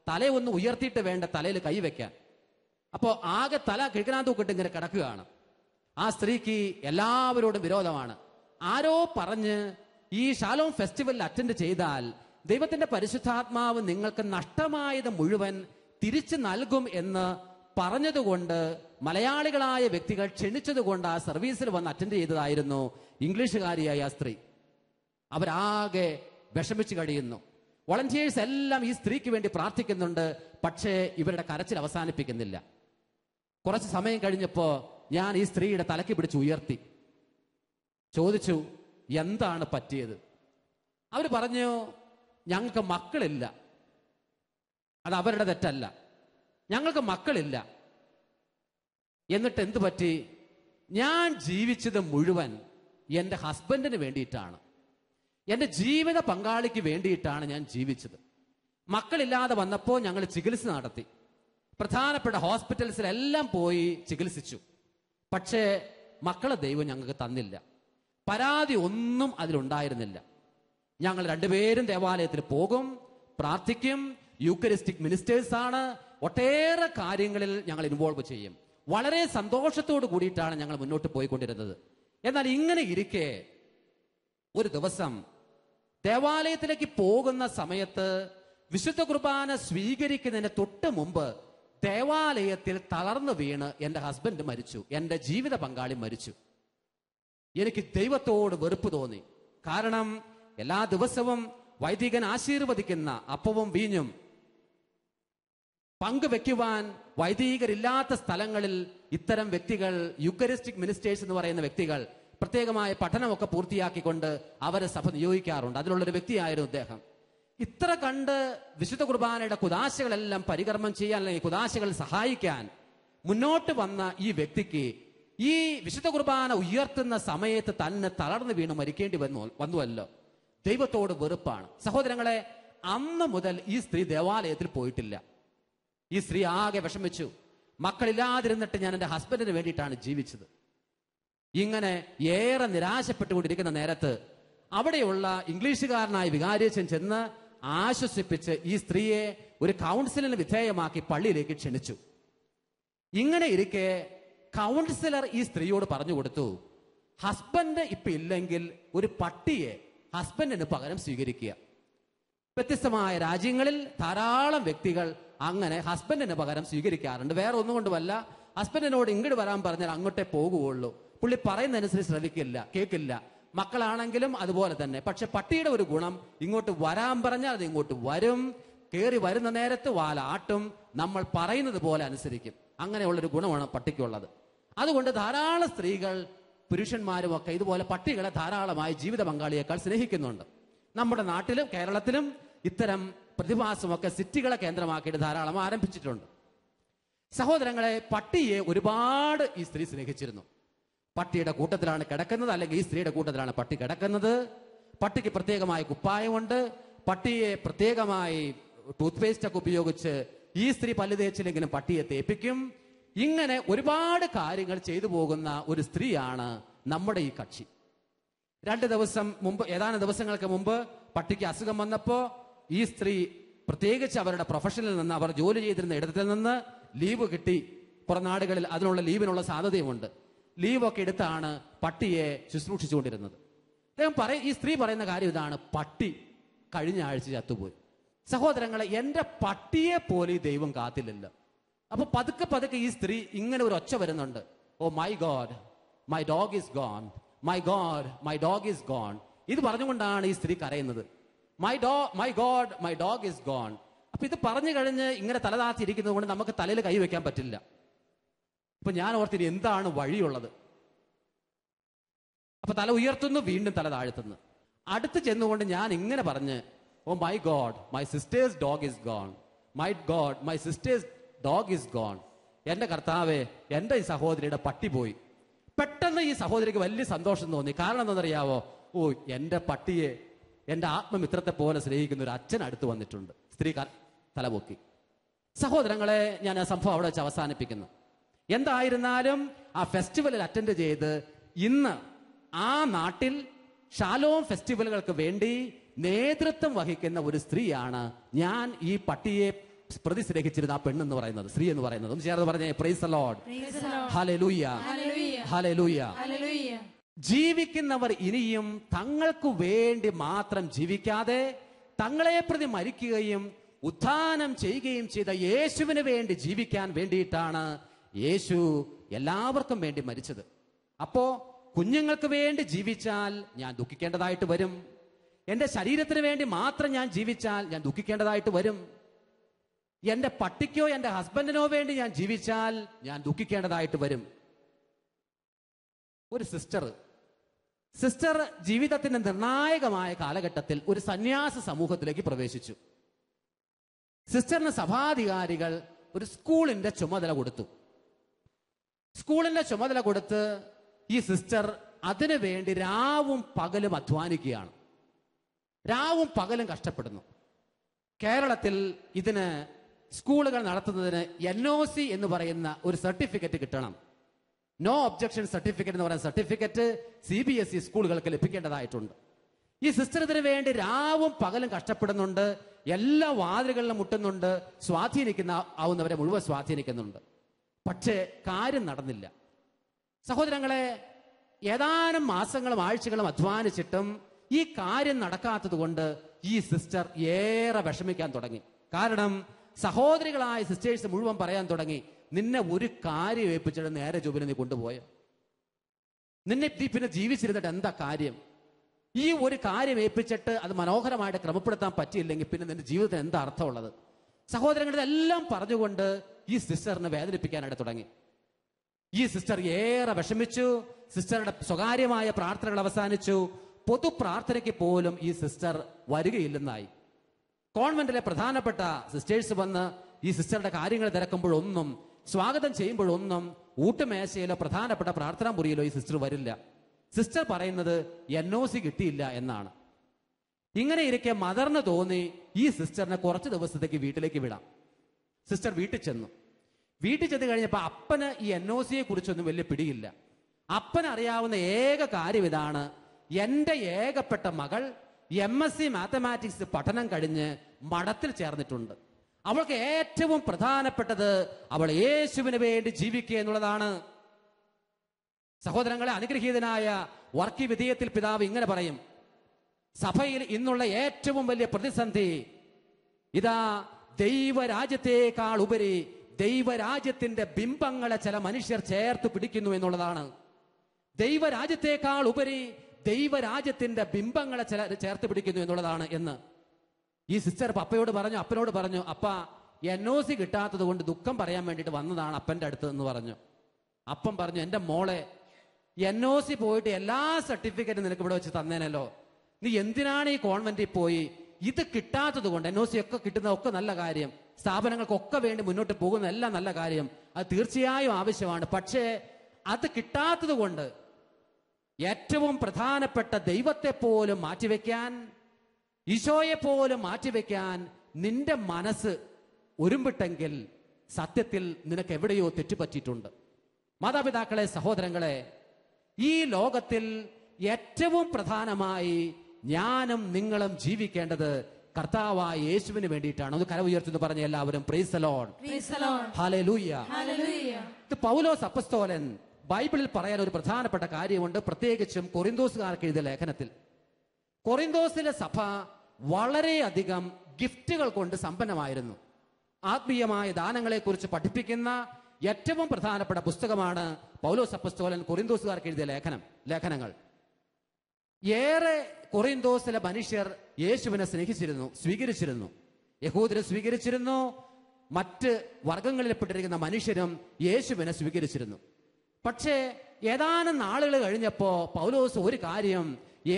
തലയൊന്ന് ഉയർത്തിയിട്ട് വേണ്ട തലയിൽ കൈവയ്ക്കാൻ. അപ്പോ ആകെ തല കിഴക്കനാൻ തൂക്കിട്ട് ഇങ്ങനെ കിടക്കുകയാണ്. ആ സ്ത്രീക്ക് എല്ലാവരോടും വിരോധമാണ്. ആരോ പറഞ്ഞ് ഈ ഷാലോം ഫെസ്റ്റിവലിൽ അറ്റൻഡ് ചെയ്താൽ ദൈവത്തിന്റെ പരിശുദ്ധാത്മാവ് നിങ്ങൾക്ക് നഷ്ടമായത് മുഴുവൻ തിരിച്ചു നൽകും എന്ന് പറഞ്ഞതുകൊണ്ട് മലയാളികളായ വ്യക്തികൾ ക്ഷണിച്ചതുകൊണ്ട് ആ സർവീസിൽ വന്ന് അറ്റൻഡ് ചെയ്തതായിരുന്നു ഇംഗ്ലീഷുകാരിയായ ആ സ്ത്രീ. അവരാകെ വിഷമിച്ച് കഴിയുന്നു. വോളണ്ടിയേഴ്സ് എല്ലാം ഈ സ്ത്രീക്ക് വേണ്ടി പ്രാർത്ഥിക്കുന്നുണ്ട്. പക്ഷേ ഇവരുടെ കരച്ചിൽ അവസാനിപ്പിക്കുന്നില്ല. കുറച്ച് സമയം കഴിഞ്ഞപ്പോ ഞാൻ ഈ സ്ത്രീയുടെ തലയ്ക്ക് പിടിച്ച് ഉയർത്തി ചോദിച്ചു, എന്താണ് പറ്റിയത്? അവർ പറഞ്ഞു, ഞങ്ങൾക്ക് മക്കളില്ല. അത് അവരുടെ തെറ്റല്ല, ഞങ്ങൾക്ക് മക്കളില്ല. എന്നിട്ട് എന്തു പറ്റി? ഞാൻ ജീവിച്ചത് മുഴുവൻ എൻ്റെ ഹസ്ബൻഡിന് വേണ്ടിയിട്ടാണ്, എൻ്റെ ജീവിത പങ്കാളിക്ക് വേണ്ടിയിട്ടാണ് ഞാൻ ജീവിച്ചത്. മക്കളില്ലാതെ വന്നപ്പോൾ ഞങ്ങൾ ചികിത്സ നടത്തി, പ്രധാനപ്പെട്ട ഹോസ്പിറ്റൽസിലെല്ലാം പോയി ചികിത്സിച്ചു. പക്ഷേ മക്കളെ ദൈവം ഞങ്ങൾക്ക് തന്നില്ല. പരാതി ഒന്നും അതിലുണ്ടായിരുന്നില്ല. ഞങ്ങൾ രണ്ടുപേരും ദേവാലയത്തിൽ പോകും, പ്രാർത്ഥിക്കും, യൂക്കറിസ്റ്റിക് മിനിസ്റ്റേഴ്സ് ആണ്, ഒട്ടേറെ കാര്യങ്ങളിൽ ഞങ്ങൾ ഇൻവോൾവ് ചെയ്യും. വളരെ സന്തോഷത്തോട് കൂടിയിട്ടാണ് ഞങ്ങൾ മുന്നോട്ട് പോയിക്കൊണ്ടിരുന്നത്. എന്നാൽ ഇങ്ങനെ ഇരിക്കെ ഒരു ദിവസം ദേവാലയത്തിലേക്ക് പോകുന്ന സമയത്ത് വിശുദ്ധ കുർബാന സ്വീകരിക്കുന്നതിന് തൊട്ട് മുമ്പ് ദേവാലയത്തിൽ തളർന്നു വീണ് എൻ്റെ ഹസ്ബൻഡ് മരിച്ചു, എൻ്റെ ജീവിത പങ്കാളി മരിച്ചു. എനിക്ക് ദൈവത്തോട് വെറുപ്പ് തോന്നി. കാരണം എല്ലാ ദിവസവും വൈദികൻ ആശീർവദിക്കുന്ന അപ്പവും വീഞ്ഞും പങ്കുവെക്കുവാൻ വൈദികരില്ലാത്ത സ്ഥലങ്ങളിൽ ഇത്തരം വ്യക്തികൾ, യൂക്കറിസ്റ്റിക് മിനിസ്റ്റേഴ്സ് എന്ന് പറയുന്ന വ്യക്തികൾ, പ്രത്യേകമായ പഠനമൊക്കെ പൂർത്തിയാക്കിക്കൊണ്ട് അവരെ സഭ നിയോഗിക്കാറുണ്ട്. അതിലുള്ളൊരു വ്യക്തിയായിരുന്നു അദ്ദേഹം. ഇത്ര കണ്ട് വിശുദ്ധ കുർബാനയുടെ കുദാശകളെല്ലാം പരികർമ്മം ചെയ്യാൻ, അല്ലെങ്കിൽ കുദാശകൾ സഹായിക്കാൻ മുന്നോട്ട് വന്ന ഈ വ്യക്തിക്ക് ഈ വിശുദ്ധ കുർബാന ഉയർത്തുന്ന സമയത്ത് തന്നെ തളർന്നു വീണ് മരിക്കേണ്ടി വന്നുവല്ലോ. ദൈവത്തോട് വെറുപ്പാണ്. സഹോദരങ്ങളെ, അന്ന് മുതൽ ഈ സ്ത്രീ ദേവാലയത്തിൽ പോയിട്ടില്ല. ഈ സ്ത്രീ ആകെ വിഷമിച്ചു. മക്കളില്ലാതിരുന്നിട്ട് ഞാൻ എൻ്റെ ഹസ്ബൻഡിന് വേണ്ടിയിട്ടാണ് ജീവിച്ചത്. ഇങ്ങനെ ഏറെ നിരാശപ്പെട്ടുകൊണ്ടിരിക്കുന്ന നേരത്ത് അവിടെയുള്ള ഇംഗ്ലീഷുകാരനായ വികാരിയച്ഛൻ ചെന്ന് ആശ്വസിപ്പിച്ച് ഈ സ്ത്രീയെ ഒരു കൗൺസിലിന് വിധേയമാക്കി പള്ളിയിലേക്ക് ക്ഷണിച്ചു. ഇങ്ങനെ ഇരിക്കെ കൗൺസിലർ ഈ സ്ത്രീയോട് പറഞ്ഞു കൊടുത്തു, ഹസ്ബൻഡ് ഇപ്പൊ ഇല്ലെങ്കിൽ ഒരു പട്ടിയെ ഹസ്ബൻഡിന് പകരം സ്വീകരിക്കുക. വ്യത്യസ്തമായ രാജ്യങ്ങളിൽ ധാരാളം വ്യക്തികൾ അങ്ങനെ ഹസ്ബൻഡിന് പകരം സ്വീകരിക്കാറുണ്ട്. വേറെ ഒന്നും കൊണ്ടുമല്ല, ഹസ്ബൻഡിനോട് ഇങ്ങോട്ട് വരാൻ പറഞ്ഞാൽ അങ്ങോട്ടേ പോകുകയുള്ളൂ. പുള്ളി പറയുന്നതനുസരിച്ച് ശ്രദ്ധിക്കില്ല, കേൾക്കില്ല. മക്കളാണെങ്കിലും അതുപോലെ തന്നെ. പക്ഷെ പട്ടിയുടെ ഒരു ഗുണം, ഇങ്ങോട്ട് വരാൻ പറഞ്ഞാൽ അത് ഇങ്ങോട്ട് വരും, കയറി വരുന്ന നേരത്ത് വാലാട്ടും, നമ്മൾ പറയുന്നത് പോലെ അനുസരിക്കും. അങ്ങനെയുള്ളൊരു ഗുണമാണ് പട്ടിക്കുള്ളത്. അതുകൊണ്ട് ധാരാളം സ്ത്രീകൾ, പുരുഷന്മാരും ഒക്കെ ഇതുപോലെ പട്ടികളെ ധാരാളമായി ജീവിത പങ്കാളിയേക്കാൾ സ്നേഹിക്കുന്നുണ്ട്. നമ്മുടെ നാട്ടിലും കേരളത്തിലും ഇത്തരം പ്രതിഭാസമൊക്കെ സിറ്റികളെ കേന്ദ്രമാക്കിയിട്ട് ധാരാളം ആരംഭിച്ചിട്ടുണ്ട്. സഹോദരങ്ങളെ, പട്ടിയെ ഒരുപാട് ഈ സ്ത്രീ സ്നേഹിച്ചിരുന്നു. പട്ടിയുടെ കൂട്ടത്തിലാണ് കിടക്കുന്നത്, അല്ലെങ്കിൽ ഈ സ്ത്രീയുടെ കൂട്ടത്തിലാണ് പട്ടി കിടക്കുന്നത്. പട്ടിക്ക് പ്രത്യേകമായ കുപ്പായമുണ്ട്. പട്ടിയെ പ്രത്യേകമായി ടൂത്ത് പേസ്റ്റ് ഒക്കെ ഉപയോഗിച്ച് ഈ സ്ത്രീ പല്ല് തേച്ചില്ലെങ്കിലും പട്ടിയെ തേപ്പിക്കും. ഇങ്ങനെ ഒരുപാട് കാര്യങ്ങൾ ചെയ്തു പോകുന്ന ഒരു സ്ത്രീയാണ് നമ്മുടെ ഈ കക്ഷി. ഏതാനും ദിവസങ്ങൾക്ക് മുമ്പ് പട്ടിക്ക് അസുഖം വന്നപ്പോ ഈ സ്ത്രീ പ്രത്യേകിച്ച് അവരുടെ പ്രൊഫഷനിൽ നിന്ന്, അവർ ജോലി ചെയ്തിരുന്ന ഇടത്തിൽ നിന്ന് ലീവ് കിട്ടി. പുറം നാടുകളിൽ അതിനുള്ള ലീവിനുള്ള സാധ്യതയുമുണ്ട്. ലീവൊക്കെ എടുത്താണ് പട്ടിയെ ശുശ്രൂഷിച്ചുകൊണ്ടിരുന്നത്. ഈ സ്ത്രീ പറയുന്ന കാര്യം ഇതാണ്, പട്ടി കഴിഞ്ഞ ആഴ്ച ചത്തുപോയി. സഹോദരങ്ങളെ, എന്റെ പട്ടിയെ പോലെ ഈ ദൈവം കാത്തില്ലല്ലോ. അപ്പൊ പതുക്കെ പതുക്കെ ഈ സ്ത്രീ ഇങ്ങനെ ഒരു ഒച്ച വരുന്നുണ്ട്, oh my God, my dog is gone, my God, my dog is gone. ഇത് പറഞ്ഞുകൊണ്ടാണ് ഈ സ്ത്രീ കരയുന്നത്. My God, my dog is gone. അപ്പൊ ഇത് പറഞ്ഞു കഴിഞ്ഞ് ഇങ്ങനെ തലതാത്തിരിക്കുന്നത് കൊണ്ട് നമുക്ക് തലയിൽ കൈവയ്ക്കാൻ പറ്റില്ല. അപ്പൊ ഞാൻ ഓർത്തിരി എന്താണ് വഴിയുള്ളത്. അപ്പൊ തല ഉയർത്തുന്നു, വീണ്ടും തല താഴ്ത്തുന്നു. അടുത്ത് ചെന്നുകൊണ്ട് ഞാൻ ഇങ്ങനെ പറഞ്ഞ്, oh my God, my sister's dog is gone, my God, my sister's dog is gone. എന്റെ കർത്താവേ, എന്റെ ഈ സഹോദരിയുടെ പട്ടി പോയി. പെട്ടെന്ന് ഈ സഹോദരിക്ക് വലിയ സന്തോഷം തോന്നി. കാരണം എന്താണെന്നറിയാവോ? ഓ, എന്റെ പട്ടിയെ എന്റെ ആത്മമിത്രത്തെ പോലെ സ്നേഹിക്കുന്ന ഒരു അച്ഛൻ അടുത്ത് വന്നിട്ടുണ്ട്. സ്ത്രീ തലപൊക്കി. സഹോദരങ്ങളെ, ഞാൻ ആ സംഭവം അവിടെ വെച്ച് അവസാനിപ്പിക്കുന്നു. എന്തായിരുന്നാലും ആ ഫെസ്റ്റിവലിൽ അറ്റൻഡ് ചെയ്ത് ഇന്ന് ആ നാട്ടിൽ ഷാലോം ഫെസ്റ്റിവലുകൾക്ക് വേണ്ടി നേതൃത്വം വഹിക്കുന്ന ഒരു സ്ത്രീയാണ് ഞാൻ ഈ പട്ടിയെ പ്രതി സ്നേഹിച്ചിരുന്ന ആ പെണ്ണെന്ന് പറയുന്നത്, സ്ത്രീ എന്ന് പറയുന്നത്. ഒന്ന് ചേർന്ന് പറഞ്ഞേ, praise the Lord, hallelujah, hallelujah. ജീവിക്കുന്നവർ ഇനിയും തങ്ങൾക്ക് വേണ്ടി മാത്രം ജീവിക്കാതെ തങ്ങളെ പ്രതി മരിക്കുകയും ഉത്ഥാനം ചെയ്യുകയും ചെയ്ത യേശുവിന് വേണ്ടി ജീവിക്കാൻ വേണ്ടിയിട്ടാണ് യേശു എല്ലാവർക്കും വേണ്ടി മരിച്ചത്. അപ്പോ കുഞ്ഞുങ്ങൾക്ക് വേണ്ടി ജീവിച്ചാൽ ഞാൻ ദുഃഖിക്കേണ്ടതായിട്ട് വരും. എന്റെ ശരീരത്തിന് വേണ്ടി മാത്രം ഞാൻ ജീവിച്ചാൽ ഞാൻ ദുഃഖിക്കേണ്ടതായിട്ട് വരും. എന്റെ പട്ടിക്കോ എന്റെ ഹസ്ബൻഡിനോ വേണ്ടി ഞാൻ ജീവിച്ചാൽ ഞാൻ ദുഃഖിക്കേണ്ടതായിട്ട് വരും. ഒരു സിസ്റ്റർ ജീവിതത്തിന്റെ നിർണായകമായ കാലഘട്ടത്തിൽ ഒരു സന്യാസ സമൂഹത്തിലേക്ക് പ്രവേശിച്ചു. സിസ്റ്ററിന് സഭാധികാരികൾ ഒരു സ്കൂളിന്റെ ചുമതല കൊടുത്തു. സ്കൂളിന്റെ ചുമതല കൊടുത്ത് ഈ സിസ്റ്റർ അതിനു വേണ്ടി രാവും പകലും അധ്വാനിക്കുകയാണ്. രാവും പകലും കഷ്ടപ്പെടുന്നു. കേരളത്തിൽ ഇതിന് സ്കൂളുകൾ നടത്തുന്നതിന് NOC എന്ന് പറയുന്ന ഒരു സർട്ടിഫിക്കറ്റ് കിട്ടണം. നോ ഒബ്ജക്ഷൻ സർട്ടിഫിക്കറ്റ് എന്ന് പറയുന്ന സർട്ടിഫിക്കറ്റ് CBSE സ്കൂളുകൾക്ക് ലഭിക്കേണ്ടതായിട്ടുണ്ട്. ഈ സിസ്റ്റർ ഇതിനു വേണ്ടി രാവും പകലും കഷ്ടപ്പെടുന്നുണ്ട്. എല്ലാ വാതിലുകളിലും മുട്ടുന്നുണ്ട്. ആവുന്നവരെ മുഴുവൻ സ്വാധീനിക്കുന്നുണ്ട്. പക്ഷേ കാര്യം നടന്നില്ല. സഹോദരങ്ങളെ, ഏതാനും മാസങ്ങളും ആഴ്ചകളും അധ്വാനിച്ചിട്ടും ഈ കാര്യം നടക്കാത്തത് കൊണ്ട് ഈ സിസ്റ്റർ ഏറെ വിഷമിക്കാൻ തുടങ്ങി. കാരണം സഹോദരികളായ സിസ്റ്റേഴ്സ് മുഴുവൻ പറയാൻ തുടങ്ങി, നിന്നെ ഒരു കാര്യം ഏൽപ്പിച്ചിട്ട് നേരെ ജോബിനെ നീ കൊണ്ടുപോയോ? നിന്നെ പിന്നെ ജീവിച്ചിരുന്നിട്ട് എന്താ കാര്യം? ഈ ഒരു കാര്യം ഏൽപ്പിച്ചിട്ട് അത് മനോഹരമായിട്ട് ക്രമപ്പെടുത്താൻ പറ്റിയില്ലെങ്കിൽ പിന്നെ നിന്റെ ജീവിതത്തിന് എന്താ അർത്ഥമുള്ളത്? സഹോദരങ്ങൾ ഇതെല്ലാം പറഞ്ഞുകൊണ്ട് ഈ സിസ്റ്ററിനെ വേദനിപ്പിക്കാനായിട്ട് തുടങ്ങി. ഈ സിസ്റ്റർ ഏറെ വിഷമിച്ചു. സിസ്റ്ററുടെ സ്വകാര്യമായ പ്രാർത്ഥനകൾ അവസാനിച്ചു. പൊതു പ്രാർത്ഥനയ്ക്ക് പോലും ഈ സിസ്റ്റർ വരികയില്ലെന്നായി. കോൺവെന്റിലെ പ്രധാനപ്പെട്ട സിസ്റ്റേഴ്സ് വന്ന് ഈ സിസ്റ്ററുടെ കാര്യങ്ങൾ തിരക്കുമ്പോഴൊന്നും, സ്വാഗതം ചെയ്യുമ്പോഴൊന്നും ഊട്ടുമേശയിലോ പ്രധാനപ്പെട്ട പ്രാർത്ഥനാ മുറിയിലോ ഈ സിസ്റ്റർ വരില്ല. സിസ്റ്റർ പറയുന്നത് NOC കിട്ടിയില്ല എന്നാണ്. ഇങ്ങനെ ഇരിക്കെ മദറിന് തോന്നി ഈ സിസ്റ്ററിനെ കുറച്ച് ദിവസത്തേക്ക് വീട്ടിലേക്ക് വിടാം. സിസ്റ്റർ വീട്ടിൽ ചെന്നു കഴിഞ്ഞപ്പോൾ അപ്പന് ഈ NOCയെ കുറിച്ചൊന്നും വലിയ പിടിയില്ല. അപ്പനറിയാവുന്ന ഏക കാര്യം ഇതാണ്, എന്റെ ഏകപ്പെട്ട മകൾ MSc മാത്തമാറ്റിക്സ് പഠനം കഴിഞ്ഞ് മഠത്തിൽ ചേർന്നിട്ടുണ്ട്. അവൾക്ക് ഏറ്റവും പ്രധാനപ്പെട്ടത് അവൾ യേശുവിന് വേണ്ടി ജീവിക്കുക എന്നുള്ളതാണ്. സഹോദരങ്ങളെ, അനുഗ്രഹീതനായ വർക്കി വിധേയത്തിൽ പിതാവ് ഇങ്ങനെ പറയും, സഭയിൽ ഇന്നുള്ള ഏറ്റവും വലിയ പ്രതിസന്ധി ഇതാ ദൈവരാജ്യത്തെക്കാൾ ഉപരി ദൈവരാജ്യത്തിന്റെ ബിംബങ്ങളെ ചില മനുഷ്യർ ചേർത്ത് പിടിക്കുന്നു എന്നുള്ളതാണ്. ദൈവരാജ്യത്തെക്കാൾ ഉപരി ദൈവരാജ്യത്തിന്റെ ബിംബങ്ങളെ ചില ചേർത്ത് പിടിക്കുന്നു എന്നുള്ളതാണ് എന്ന് ഈ സിസ്റ്റർ അപ്പനോട് പറഞ്ഞു, അപ്പ NOC കിട്ടാത്തത് കൊണ്ട് ദുഃഖം പറയാൻ വേണ്ടിയിട്ട് വന്നതാണ് അപ്പന്റെ അടുത്ത് എന്ന് പറഞ്ഞു. അപ്പം പറഞ്ഞു, എന്റെ മോളെ, NOC പോയിട്ട് എല്ലാ സർട്ടിഫിക്കറ്റും നിനക്ക് ഇവിടെ വെച്ച് തന്നേനല്ലോ, നീ എന്തിനാണ് ഈ കോൺവെന്റിൽ പോയി? ഇത് കിട്ടാത്തത് കൊണ്ട്, NOC ഒക്കെ കിട്ടുന്നതൊക്കെ നല്ല കാര്യം, സ്ഥാപനങ്ങൾക്കൊക്കെ വേണ്ടി മുന്നോട്ട് പോകുന്ന എല്ലാം നല്ല കാര്യം, അത് തീർച്ചയായും ആവശ്യമാണ്. പക്ഷേ അത് കിട്ടാത്തത് കൊണ്ട് ഏറ്റവും പ്രധാനപ്പെട്ട ദൈവത്തെ പോലും മാറ്റിവെക്കാൻ, ഈശോയെ പോലും മാറ്റിവെക്കാൻ നിന്റെ മനസ്സ് ഒരുമ്പിട്ടെങ്കിൽ സത്യത്തിൽ നിനക്ക് എവിടെയോ തെറ്റുപറ്റിയിട്ടുണ്ട്. മാതാപിതാക്കളെ, സഹോദരങ്ങളെ, ഈ ലോകത്തിൽ ഏറ്റവും പ്രധാനമായി ഞാനും നിങ്ങളും ജീവിക്കേണ്ടത് കർത്താവായ യേശുവിന് വേണ്ടിയിട്ടാണ്. ഒന്ന് കര ഉയർത്തുന്നു പറഞ്ഞ എല്ലാവരും പ്രൈസ് ദി ലോർഡ്, ഹല്ലേലൂയ. ഇത് പൗലോസ് അപ്പസ്തോലൻ ബൈബിളിൽ പറയാൻ ഒരു പ്രധാനപ്പെട്ട കാര്യമുണ്ട്, പ്രത്യേകിച്ചും കൊറിന്തോസുകാർക്ക് എഴുതിയ ലേഖനത്തിൽ. കൊറിന്തോസിലെ സഭ വളരെയധികം ഗിഫ്റ്റുകൾ കൊണ്ട് സമ്പന്നമായിരുന്നു. ആത്മീയമായ ദാനങ്ങളെ കുറിച്ച് പഠിപ്പിക്കുന്ന ഏറ്റവും പ്രധാനപ്പെട്ട പുസ്തകമാണ് പൗലോസ് അപ്പസ്തോലൻ കൊറിന്തോസുകാർക്ക് എഴുതിയ ലേഖനങ്ങൾ. ഏറെ കൊറിന്തോസിലെ മനുഷ്യർ യേശുവിനെ സ്വീകരിച്ചിരുന്നു. യഹൂദരെ സ്വീകരിച്ചിരുന്നു. മറ്റ് വർഗങ്ങളിൽപ്പെട്ടിരിക്കുന്ന മനുഷ്യരും യേശുവിനെ സ്വീകരിച്ചിരുന്നു. പക്ഷേ ഏതാനും നാളുകൾ കഴിഞ്ഞപ്പോ പൗലോസ് ഒരു കാര്യം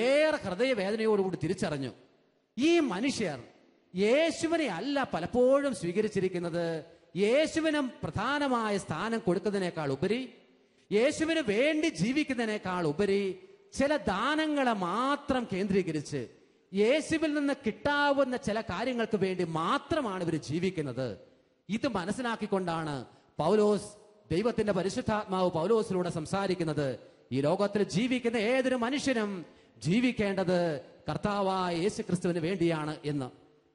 ഏറെ ഹൃദയവേദനയോടുകൂടി തിരിച്ചറിഞ്ഞു. ഈ മനുഷ്യർ യേശുവിനെ അല്ല പലപ്പോഴും സ്വീകരിച്ചിരിക്കുന്നത്, യേശുവിനും പ്രധാനമായ സ്ഥാനം കൊടുക്കുന്നതിനേക്കാൾ ഉപരി, യേശുവിന് വേണ്ടി ജീവിക്കുന്നതിനേക്കാൾ ഉപരി ചില ദാനങ്ങളെ മാത്രം കേന്ദ്രീകരിച്ച് യേശുവിൽ നിന്ന് കിട്ടാവുന്ന ചില കാര്യങ്ങൾക്ക് വേണ്ടി മാത്രമാണ് ഇവർ ജീവിക്കുന്നത്. ഇത് മനസ്സിലാക്കിക്കൊണ്ടാണ് പൗലോസ്, ദൈവത്തിന്റെ പരിശുദ്ധാത്മാവ് പൗലോസിലൂടെ സംസാരിക്കുന്നത്. ഈ ലോകത്തിൽ ജീവിക്കുന്ന ഏതൊരു മനുഷ്യനും ജീവിക്കേണ്ടത് കർത്താവായ യേശു ക്രിസ്തുവിന് വേണ്ടിയാണ് എന്ന്.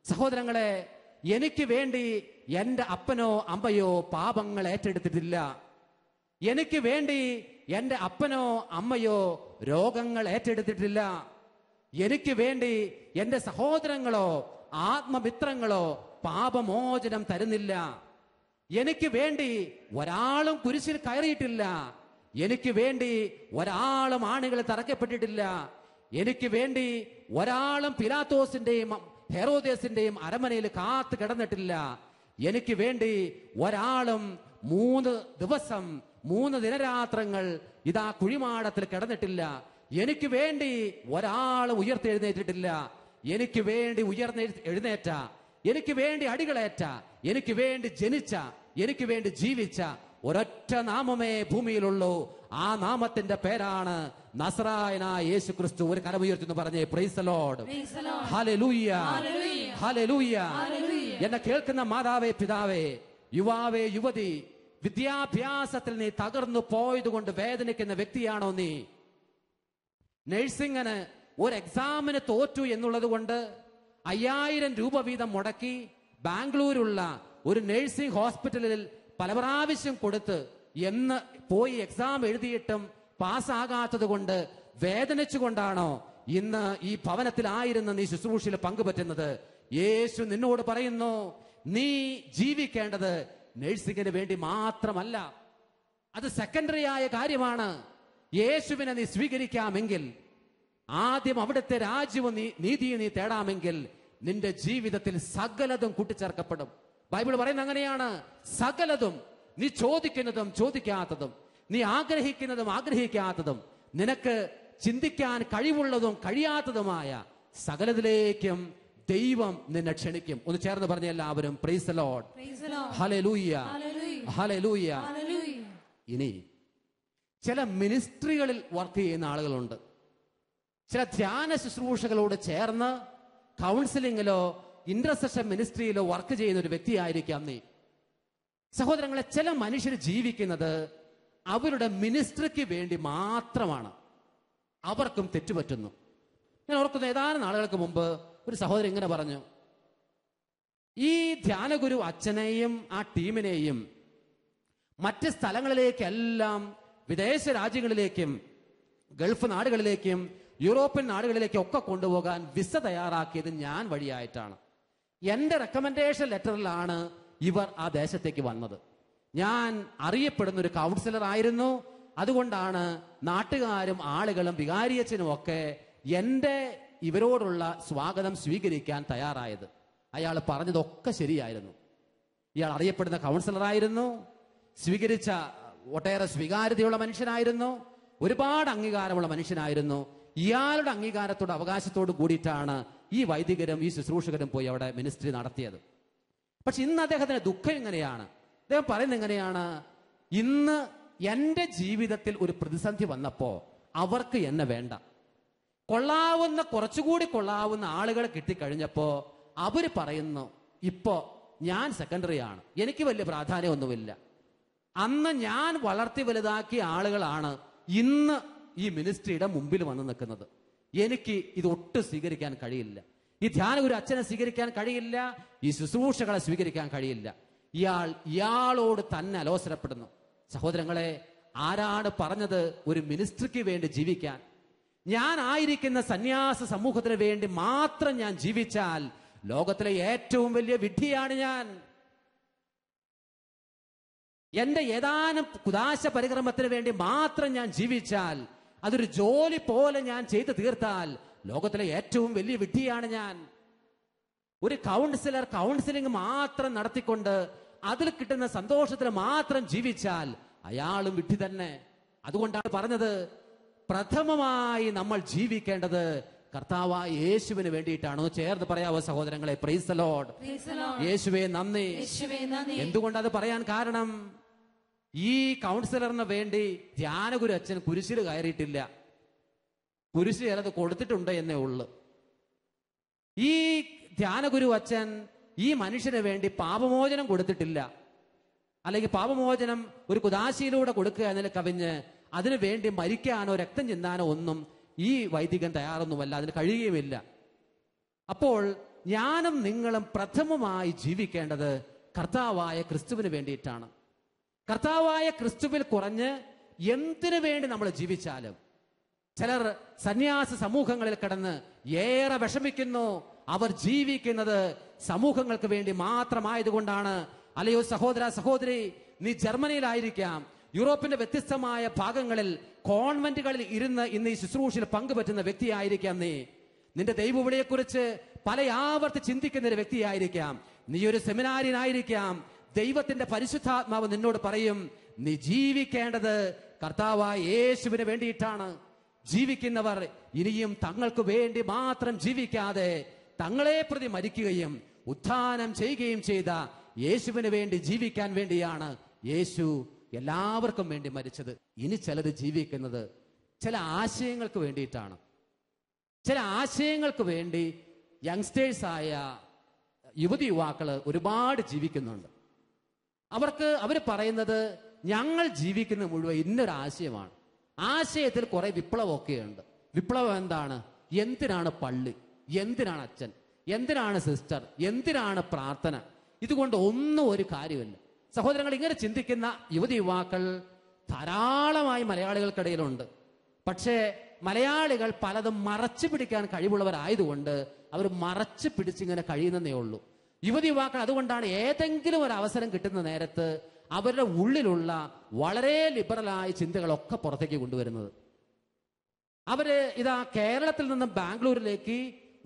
സഹോദരങ്ങളെ, എനിക്ക് വേണ്ടി എന്റെ അപ്പനോ അമ്മയോ പാപങ്ങൾ ഏറ്റെടുത്തിട്ടില്ല. എനിക്ക് വേണ്ടി എന്റെ അപ്പനോ അമ്മയോ രോഗങ്ങൾ ഏറ്റെടുത്തിട്ടില്ല. എനിക്ക് വേണ്ടി എന്റെ സഹോദരങ്ങളോ ആത്മമിത്രങ്ങളോ പാപമോചനം തരുന്നില്ല. എനിക്ക് വേണ്ടി ഒരാളും കുരിശിൽ കയറിയിട്ടില്ല. എനിക്ക് വേണ്ടി ഒരാളും ആണികളിൽ തറയ്ക്കപ്പെട്ടിട്ടില്ല. എനിക്ക് വേണ്ടി ഒരാളും പിലാത്തോസിന്റെയും ഹെറോദേസിന്റെയും അരമനയിൽ കാത്തു കിടന്നിട്ടില്ല. എനിക്ക് വേണ്ടി ഒരാളും 3 ദിവസം 3 ദിനരാത്രങ്ങൾ ഇതാ കുഴിമാടത്തിൽ കിടന്നിട്ടില്ല. എനിക്ക് വേണ്ടി ഒരാളും ഉയർത്തെഴുന്നേറ്റിട്ടില്ല. എനിക്ക് വേണ്ടി എഴുന്നേറ്റ, എനിക്ക് വേണ്ടി അടികളേറ്റ, എനിക്ക് വേണ്ടി ജനിച്ച, എനിക്ക് വേണ്ടി ജീവിച്ച ഒരൊറ്റ നാമമേ ഭൂമിയിലുള്ളൂ. ആ നാമത്തിന്റെ പേരാണ് നസറായനായ യേശു ക്രിസ്തു. ഒരു കരമുയർത്തുന്നു പറഞ്ഞേ, praise the Lord, hallelujah, hallelujah. എന്നെ കേൾക്കുന്ന മാതാവേ, പിതാവേ, യുവാവേ, യുവതി, വിദ്യാഭ്യാസത്തിൽ നീ തകർന്നു പോയതുകൊണ്ട് വേദനിക്കുന്ന വ്യക്തിയാണോ നീ? നഴ്സിംഗിന് ഒരു എക്സാമിന് തോറ്റു എന്നുള്ളത് കൊണ്ട് 5000 രൂപ വീതം മുടക്കി ബാംഗ്ലൂരുള്ള ഒരു നഴ്സിംഗ് ഹോസ്പിറ്റലിൽ പല പ്രാവശ്യം കൊടുത്ത് എന്ന് പോയി എക്സാം എഴുതിയിട്ടും പാസ്സാകാത്തത് കൊണ്ട് വേദനിച്ചുകൊണ്ടാണോ ഇന്ന് ഈ ഭവനത്തിലായിരുന്ന നീ ശുശ്രൂഷയിൽ പങ്കുപറ്റുന്നത്? യേശു നിന്നോട് പറയുന്നു, നീ ജീവിക്കേണ്ടത് നഴ്സിംഗിന് വേണ്ടി മാത്രമല്ല. അത് സെക്കൻഡറി ആയ കാര്യമാണ്. യേശുവിനെ നീ സ്വീകരിക്കാമെങ്കിൽ, ആദ്യം അവിടുത്തെ രാജ്യവും നീതിയും നീ തേടാമെങ്കിൽ നിന്റെ ജീവിതത്തിൽ സകലതും കൂട്ടിച്ചേർക്കപ്പെടും. ബൈബിൾ പറയുന്നത് അങ്ങനെയാണ്. സകലതും, നീ ചോദിക്കുന്നതും ചോദിക്കാത്തതും, നീ ആഗ്രഹിക്കുന്നതും ആഗ്രഹിക്കാത്തതും, നിനക്ക് ചിന്തിക്കാൻ കഴിവുള്ളതും കഴിയാത്തതുമായ സകലത്തിലേക്കും ദൈവം നിന്നെ ക്ഷണിക്കും. ഒന്ന് ചേർന്ന് പറഞ്ഞ എല്ലാവരും, praise the Lord, hallelujah, hallelujah. ഇനി ചില മിനിസ്ട്രികളിൽ വർക്ക് ചെയ്യുന്ന ആളുകളുണ്ട്. ചില ധ്യാന ശുശ്രൂഷകളോട് ചേർന്ന് കൗൺസിലിങ്ങിലോ ഇന്റർസെഷൻ മിനിസ്ട്രിയിലോ വർക്ക് ചെയ്യുന്ന ഒരു വ്യക്തിയായിരിക്കാം നീ. സഹോദരങ്ങളെ, ചില മനുഷ്യർ ജീവിക്കുന്നത് അവരുടെ മിനിസ്ട്രിക്ക് വേണ്ടി മാത്രമാണ്. അവർക്കും തെറ്റുപറ്റുന്നു. ഞാൻ ഓർക്കുന്ന ഏതാനും നാളുകൾക്ക് മുമ്പ് ഒരു സഹോദരൻ ഇങ്ങനെ പറഞ്ഞു, ഈ ധ്യാനഗുരു അച്ഛനെയും ആ ടീമിനെയും മറ്റ് സ്ഥലങ്ങളിലേക്കെല്ലാം, വിദേശ രാജ്യങ്ങളിലേക്കും ഗൾഫ് നാടുകളിലേക്കും യൂറോപ്യൻ നാടുകളിലേക്കും ഒക്കെ കൊണ്ടുപോകാൻ വിസ തയ്യാറാക്കിയത് ഞാൻ വഴിയായിട്ടാണ്. എന്റെ റെക്കമെൻഡേഷൻ ലെറ്ററിലാണ് ഇവർ ആ ദേശത്തേക്ക് വന്നത്. ഞാൻ അറിയപ്പെടുന്ന ഒരു കൗൺസിലർ ആയിരുന്നു. അതുകൊണ്ടാണ് നാട്ടുകാരും ആളുകളും വികാരിയച്ഛനും ഒക്കെ എന്റെ ഇവരോടുള്ള സ്വാഗതം സ്വീകരിക്കാൻ തയ്യാറായത്. അയാൾ പറഞ്ഞതൊക്കെ ശരിയായിരുന്നു. ഇയാൾ അറിയപ്പെടുന്ന കൗൺസിലറായിരുന്നു, സ്വീകരിച്ച ഒട്ടേറെ സ്വീകാര്യതയുള്ള മനുഷ്യനായിരുന്നു, ഒരുപാട് അംഗീകാരമുള്ള മനുഷ്യനായിരുന്നു. ഇയാളുടെ അംഗീകാരത്തോട് അവകാശത്തോട് കൂടിയിട്ടാണ് ഈ വൈദികരും ഈ ശുശ്രൂഷകരും പോയി അവിടെ മിനിസ്ട്രി നടത്തിയത്. പക്ഷെ ഇന്ന് അദ്ദേഹത്തിന് ദുഃഖം എങ്ങനെയാണ്? അദ്ദേഹം പറയുന്നത് എങ്ങനെയാണ്? ഇന്ന് എന്റെ ജീവിതത്തിൽ ഒരു പ്രതിസന്ധി വന്നപ്പോ അവർക്ക് എന്നെ വേണ്ട, കൊള്ളാവുന്ന കുറച്ചുകൂടി കൊള്ളാവുന്ന ആളുകളെ കിട്ടിക്കഴിഞ്ഞപ്പോ അവര് പറയുന്നു, ഇപ്പോ ഞാൻ സെക്കൻഡറി ആണ്, എനിക്ക് വലിയ പ്രാധാന്യമൊന്നുമില്ല. അന്ന് ഞാൻ വളർത്തി വലുതാക്കിയ ആളുകളാണ് ഇന്ന് ഈ മിനിസ്ട്രിയുടെ മുമ്പിൽ വന്ന് നിൽക്കുന്നത്. എനിക്ക് ഇത് ഒട്ടും സ്വീകരിക്കാൻ കഴിയില്ല. ഈ ധ്യാനഗുരു അച്ഛനെ സ്വീകരിക്കാൻ കഴിയില്ല, ഈ ശുശ്രൂഷകളെ സ്വീകരിക്കാൻ കഴിയില്ല. ഇയാളോട് തന്നെ അലോസരപ്പെടുന്നു. സഹോദരങ്ങളെ, ആരാണ് പറഞ്ഞത് ഒരു മിനിസ്ട്രിക്ക് വേണ്ടി ജീവിക്കാൻ? ഞാൻ ആയിരിക്കുന്ന സന്യാസ സമൂഹത്തിന് വേണ്ടി മാത്രം ഞാൻ ജീവിച്ചാൽ ലോകത്തിലെ ഏറ്റവും വലിയ വിഡ്ഢിയാണ് ഞാൻ. എന്റെ ഏതാനും കുദാശ പരിക്രമത്തിന് വേണ്ടി മാത്രം ഞാൻ ജീവിച്ചാൽ, അതൊരു ജോലി പോലെ ഞാൻ ചെയ്തു തീർത്താൽ ലോകത്തിലെ ഏറ്റവും വലിയ വിഡ്ഢിയാണ് ഞാൻ. ഒരു കൗൺസിലർ കൗൺസിലിംഗ് മാത്രം നടത്തിക്കൊണ്ട് അതിൽ കിട്ടുന്ന സന്തോഷത്തിൽ മാത്രം ജീവിച്ചാൽ അയാളും വിഡ്ഢി തന്നെ. അതുകൊണ്ടാണ് പറഞ്ഞത്, പ്രഥമമായി നമ്മൾ ജീവിക്കേണ്ടത് കർത്താവായ യേശുവിന് വേണ്ടിയിട്ടാണ്. ചേർന്ന് പറയാവോ സഹോദരങ്ങളെ? പ്രൈസ് ദി ലോർഡ്, യേശുവേ നന്ദി. എന്തുകൊണ്ടത് പറയാൻ കാരണം, ഈ കൗൺസിലറിന് വേണ്ടി ധ്യാനഗുരു അച്ഛൻ കുരിശിൽ കയറിയിട്ടില്ല. കുരിശ് ചിലത് കൊടുത്തിട്ടുണ്ട് എന്നേ ഉള്ളു. ഈ ധ്യാനഗുരു അച്ഛൻ ഈ മനുഷ്യന് വേണ്ടി പാപമോചനം കൊടുത്തിട്ടില്ല. അല്ലെങ്കിൽ പാപമോചനം ഒരു കുദാശയിലൂടെ കൊടുക്കുക എന്നതിൽ കവിഞ്ഞ് അതിനു വേണ്ടി മരിക്കാനോ രക്തം ചിന്താനോ ഒന്നും ഈ വൈദികൻ തയ്യാറൊന്നുമല്ല, അതിന് കഴിയുകയുമില്ല. അപ്പോൾ ഞാനും നിങ്ങളും പ്രഥമമായി ജീവിക്കേണ്ടത് കർത്താവായ ക്രിസ്തുവിന് വേണ്ടിയിട്ടാണ്. കർത്താവായ ക്രിസ്തുവിൽ കുറഞ്ഞ് എന്തിനു വേണ്ടി നമ്മൾ ജീവിച്ചാലും, ചിലർ സന്യാസ സമൂഹങ്ങളിൽ കിടന്ന് ഏറെ വിഷമിക്കുന്നു. അവർ ജീവിക്കുന്നത് സമൂഹങ്ങൾക്ക് വേണ്ടി മാത്രമായതുകൊണ്ടാണ്. അല്ലയോ സഹോദര സഹോദരി, നീ ജർമ്മനിയിലായിരിക്കാം, യൂറോപ്പിന്റെ വ്യത്യസ്തമായ ഭാഗങ്ങളിൽ കോൺവെന്റുകളിൽ ഇരുന്ന് ഇന്ന് ഈ ശുശ്രൂഷയിൽ പങ്കുപറ്റുന്ന വ്യക്തിയായിരിക്കാം നീ. നിന്റെ ദൈവവിളിയെക്കുറിച്ച് പല ആവർത്തി ചിന്തിക്കുന്ന ഒരു വ്യക്തിയായിരിക്കാം. നീ ഒരു സെമിനാരിനായിരിക്കാം. ദൈവത്തിന്റെ പരിശുദ്ധാത്മാവ് നിന്നോട് പറയും, നീ ജീവിക്കേണ്ടത് കർത്താവായ യേശുവിന് വേണ്ടിയിട്ടാണ്. ജീവിക്കുന്നവർ ഇനിയും തങ്ങൾക്ക് വേണ്ടി മാത്രം ജീവിക്കാതെ തങ്ങളെ പ്രതി മരിക്കുകയും ഉത്ഥാനം ചെയ്യുകയും ചെയ്ത യേശുവിന് വേണ്ടി ജീവിക്കാൻ വേണ്ടിയാണ് യേശു എല്ലാവർക്കും വേണ്ടി മരിച്ചത്. ഇനി ചിലർ ജീവിക്കുന്നത് ചില ആശയങ്ങൾക്ക് വേണ്ടിയിട്ടാണ്. ചില ആശയങ്ങൾക്ക് വേണ്ടി യങ്സ്റ്റേഴ്സായ യുവതി യുവാക്കൾ ഒരുപാട് ജീവിക്കുന്നുണ്ട്. അവർ പറയുന്നത് ഞങ്ങൾ ജീവിക്കുന്ന മുഴുവൻ ഇന്നൊരു ആശയമാണ്. ആശയത്തിൽ കുറെ വിപ്ലവമൊക്കെയുണ്ട്. വിപ്ലവം എന്താണ്? എന്തിനാണ് പള്ളി? എന്തിനാണ് അച്ഛൻ? എന്തിനാണ് സിസ്റ്റർ? എന്തിനാണ് പ്രാർത്ഥന? ഇതുകൊണ്ട് ഒന്നും ഒരു കാര്യമില്ല. സഹോദരങ്ങൾ, ഇങ്ങനെ ചിന്തിക്കുന്ന യുവതി യുവാക്കൾ ധാരാളമായി മലയാളികൾക്കിടയിലുണ്ട്. പക്ഷേ മലയാളികൾ പലതും മറച്ചു പിടിക്കാൻ കഴിവുള്ളവരായതുകൊണ്ട് അവർ മറച്ചു പിടിച്ചിങ്ങനെ കഴിയുന്നതേ ഉള്ളൂ. യുവതി യുവാക്കൾ അതുകൊണ്ടാണ് ഏതെങ്കിലും ഒരു അവസരം കിട്ടുന്ന നേരത്ത് അവരുടെ ഉള്ളിലുള്ള വളരെ ലിബറലായ ചിന്തകളൊക്കെ പുറത്തേക്ക് കൊണ്ടുവരുന്നത്. അവര് ഇതാ കേരളത്തിൽ നിന്നും ബാംഗ്ലൂരിലേക്ക്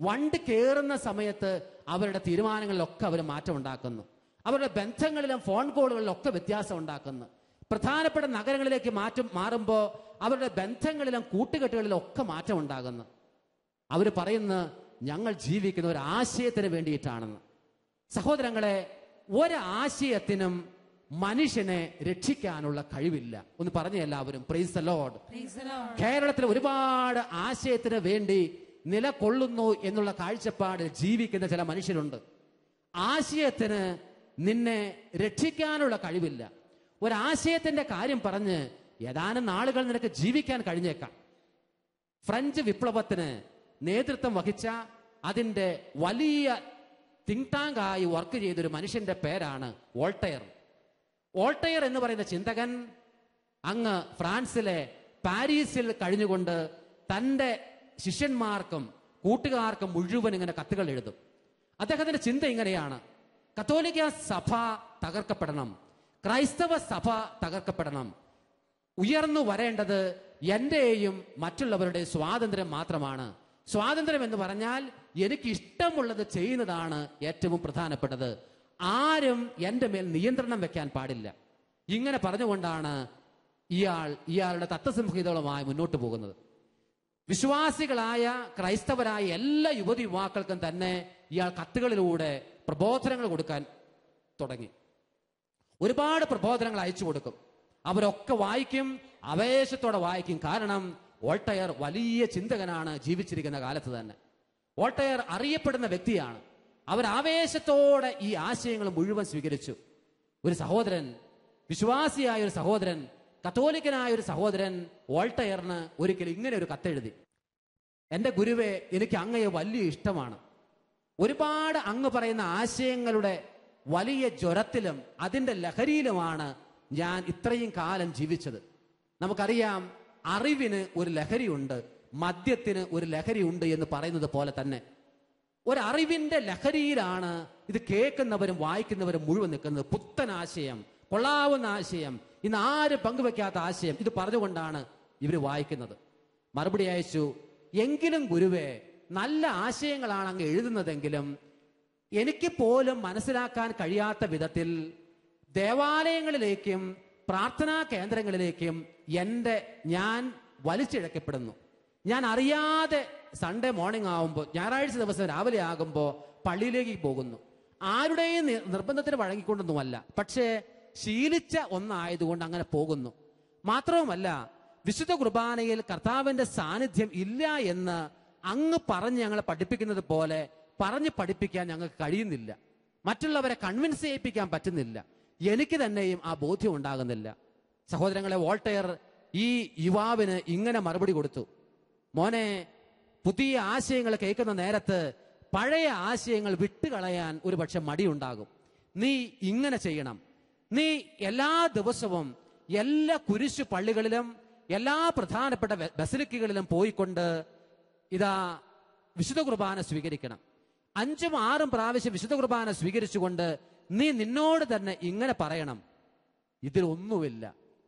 വണ്ടി കയറുന്ന സമയത്ത് അവരുടെ തീരുമാനങ്ങളിലൊക്കെ അവർ മാറ്റം ഉണ്ടാക്കുന്നു. അവരുടെ ബന്ധങ്ങളിലും ഫോൺ കോളുകളിലൊക്കെ വ്യത്യാസം ഉണ്ടാക്കുന്നു. പ്രധാനപ്പെട്ട നഗരങ്ങളിലേക്ക് മാറുമ്പോൾ അവരുടെ ബന്ധങ്ങളിലും കൂട്ടുകെട്ടുകളിലും ഒക്കെ മാറ്റം ഉണ്ടാകുന്നു. അവർ പറയുന്ന ഞങ്ങൾ ജീവിക്കുന്ന ഒരു ആശയത്തിന് വേണ്ടിയിട്ടാണെന്ന്. സഹോദരങ്ങളെ, ഒരാശയത്തിനും മനുഷ്യനെ രക്ഷിക്കാനുള്ള കഴിവില്ല. ഒന്ന് പറഞ്ഞ എല്ലാവരും പ്രൈസ് ദി ലോർഡ്. കേരളത്തിൽ ഒരുപാട് ആശയത്തിന് വേണ്ടി നിലകൊള്ളുന്നു എന്നുള്ള കാഴ്ചപ്പാടിൽ ജീവിക്കുന്ന ചില മനുഷ്യരുണ്ട്. ആശയത്തിന് നിന്നെ രക്ഷിക്കാനുള്ള കഴിവില്ല. ഒരാശയത്തിന്റെ കാര്യം പറഞ്ഞ് ഏതാനും നാളുകൾ നിനക്ക് ജീവിക്കാൻ കഴിഞ്ഞേക്കാം. ഫ്രഞ്ച് വിപ്ലവത്തിന് നേതൃത്വം വഹിച്ച അതിന്റെ വലിയ തിങ്ക് ടാങ്കായി വർക്ക് ചെയ്തൊരു മനുഷ്യന്റെ പേരാണ് വോൾട്ടയർ. വോൾട്ടയർ എന്ന് പറയുന്ന ചിന്തകൻ അങ്ങ് ഫ്രാൻസിലെ പാരീസിൽ കഴിഞ്ഞുകൊണ്ട് തൻ്റെ ശിഷ്യന്മാർക്കും കൂട്ടുകാർക്കും മുഴുവൻ ഇങ്ങനെ കത്തുകൾ എഴുതും. അദ്ദേഹത്തിന്റെ ചിന്ത ഇങ്ങനെയാണ്: കത്തോലിക്ക സഭ തകർക്കപ്പെടണം, ക്രൈസ്തവ സഭ തകർക്കപ്പെടണം. ഉയർന്നു വരേണ്ടത് എന്റെയും മറ്റുള്ളവരുടെ സ്വാതന്ത്ര്യം മാത്രമാണ്. സ്വാതന്ത്ര്യം എന്ന് പറഞ്ഞാൽ എനിക്ക് ഇഷ്ടമുള്ളത് ചെയ്യുന്നതാണ് ഏറ്റവും പ്രധാനപ്പെട്ടത്. ആരും എൻ്റെ മേൽ നിയന്ത്രണം വെക്കാൻ പാടില്ല. ഇങ്ങനെ പറഞ്ഞുകൊണ്ടാണ് ഇയാളുടെ തത്വസംഹിതകളുമായി മുന്നോട്ട് പോകുന്നത്. വിശ്വാസികളായ ക്രൈസ്തവരായ എല്ലാ യുവതി യുവാക്കൾക്കും തന്നെ ഇയാൾ കത്തുകളിലൂടെ പ്രബോധനങ്ങൾ കൊടുക്കാൻ തുടങ്ങി. ഒരുപാട് പ്രബോധനങ്ങൾ അയച്ചു കൊടുക്കും. അവരൊക്കെ വായിക്കും, ആവേശത്തോടെ വായിക്കും. കാരണം വോൾട്ടയർ വലിയ ചിന്തകനാണ് ജീവിച്ചിരിക്കുന്ന കാലത്ത് തന്നെ. വോൾട്ടയർ അറിയപ്പെടുന്ന വ്യക്തിയാണ്. അവർ ആവേശത്തോടെ ഈ ആശയങ്ങൾ മുഴുവൻ സ്വീകരിച്ചു. ഒരു സഹോദരൻ, വിശ്വാസിയായ ഒരു സഹോദരൻ, കത്തോലിക്കനായ ഒരു സഹോദരൻ വോൾട്ടയറിന് ഒരിക്കൽ ഇങ്ങനെ ഒരു കത്തെഴുതി: എൻ്റെ ഗുരുവേ, എനിക്ക് അങ്ങയെ വലിയ ഇഷ്ടമാണ്. ഒരുപാട് അങ്ങ് പറയുന്ന ആശയങ്ങളുടെ വലിയ ജ്വരത്തിലും അതിൻ്റെ ലഹരിയിലുമാണ് ഞാൻ ഇത്രയും കാലം ജീവിച്ചത്. നമുക്കറിയാം, അറിവിന് ഒരു ലഹരിയുണ്ട്, മദ്യത്തിന് ഒരു ലഹരിയുണ്ട് എന്ന് പറയുന്നത് പോലെ തന്നെ ഒരറിവിന്റെ ലഹരിയിലാണ് ഇത് കേൾക്കുന്നവരും വായിക്കുന്നവരും മുഴുവൻ നിൽക്കുന്നത്. പുത്തൻ ആശയം, കൊള്ളാവുന്ന ആശയം, ഇന്ന് ആരും പങ്കുവെക്കാത്ത ആശയം, ഇത് പറഞ്ഞുകൊണ്ടാണ് ഇവർ വായിക്കുന്നത്. മറുപടി അയച്ചു: എങ്കിലും ഗുരുവേ, നല്ല ആശയങ്ങളാണ് അങ്ങ് എഴുതുന്നതെങ്കിലും എനിക്ക് പോലും മനസ്സിലാക്കാൻ കഴിയാത്ത വിധത്തിൽ ദേവാലയങ്ങളിലേക്കും പ്രാർത്ഥനാ കേന്ദ്രങ്ങളിലേക്കും ഞാൻ വലിച്ചിഴക്കപ്പെടുന്നു. ഞാൻ അറിയാതെ സൺഡേ മോർണിംഗ് ആകുമ്പോൾ, ഞായറാഴ്ച ദിവസം രാവിലെ ആകുമ്പോൾ പള്ളിയിലേക്ക് പോകുന്നു. ആരുടെയും നിർബന്ധത്തിന് വഴങ്ങിക്കൊണ്ടൊന്നുമല്ല, പക്ഷേ ശീലിച്ച ഒന്നായതുകൊണ്ട് അങ്ങനെ പോകുന്നു. മാത്രവുമല്ല, വിശുദ്ധ കുർബാനയിൽ കർത്താവിന്റെ സാന്നിധ്യം ഇല്ല എന്ന് അങ്ങ് പറഞ്ഞ് ഞങ്ങളെ പഠിപ്പിക്കുന്നത് പോലെ പറഞ്ഞ് പഠിപ്പിക്കാൻ ഞങ്ങൾക്ക് കഴിയുന്നില്ല. മറ്റുള്ളവരെ കൺവിൻസ് ചെയ്യിപ്പിക്കാൻ പറ്റുന്നില്ല. എനിക്ക് തന്നെയും ആ ബോധ്യം ഉണ്ടാകുന്നില്ല. സഹോദരങ്ങളെ, വോൾട്ടയർ ഈ യുവാവിന് ഇങ്ങനെ മറുപടി കൊടുത്തു: മോനെ, പുതിയ ആശയങ്ങൾ കേൾക്കുന്ന നേരത്ത് പഴയ ആശയങ്ങൾ വിട്ടുകളയാൻ ഒരു പക്ഷെ മടിയുണ്ടാകും. നീ ഇങ്ങനെ ചെയ്യണം. നീ എല്ലാ ദിവസവും എല്ലാ കുരിശു പള്ളികളിലും എല്ലാ പ്രധാനപ്പെട്ട ബസിലിക്കകളിലും പോയിക്കൊണ്ട് ഇതാ വിശുദ്ധ കുർബാന സ്വീകരിക്കണം. 5ഉം 6ഉം പ്രാവശ്യം വിശുദ്ധ കുർബാന സ്വീകരിച്ചുകൊണ്ട് നീ നിന്നോട് തന്നെ ഇങ്ങനെ പറയണം: ഇതിലൊന്നുമില്ല,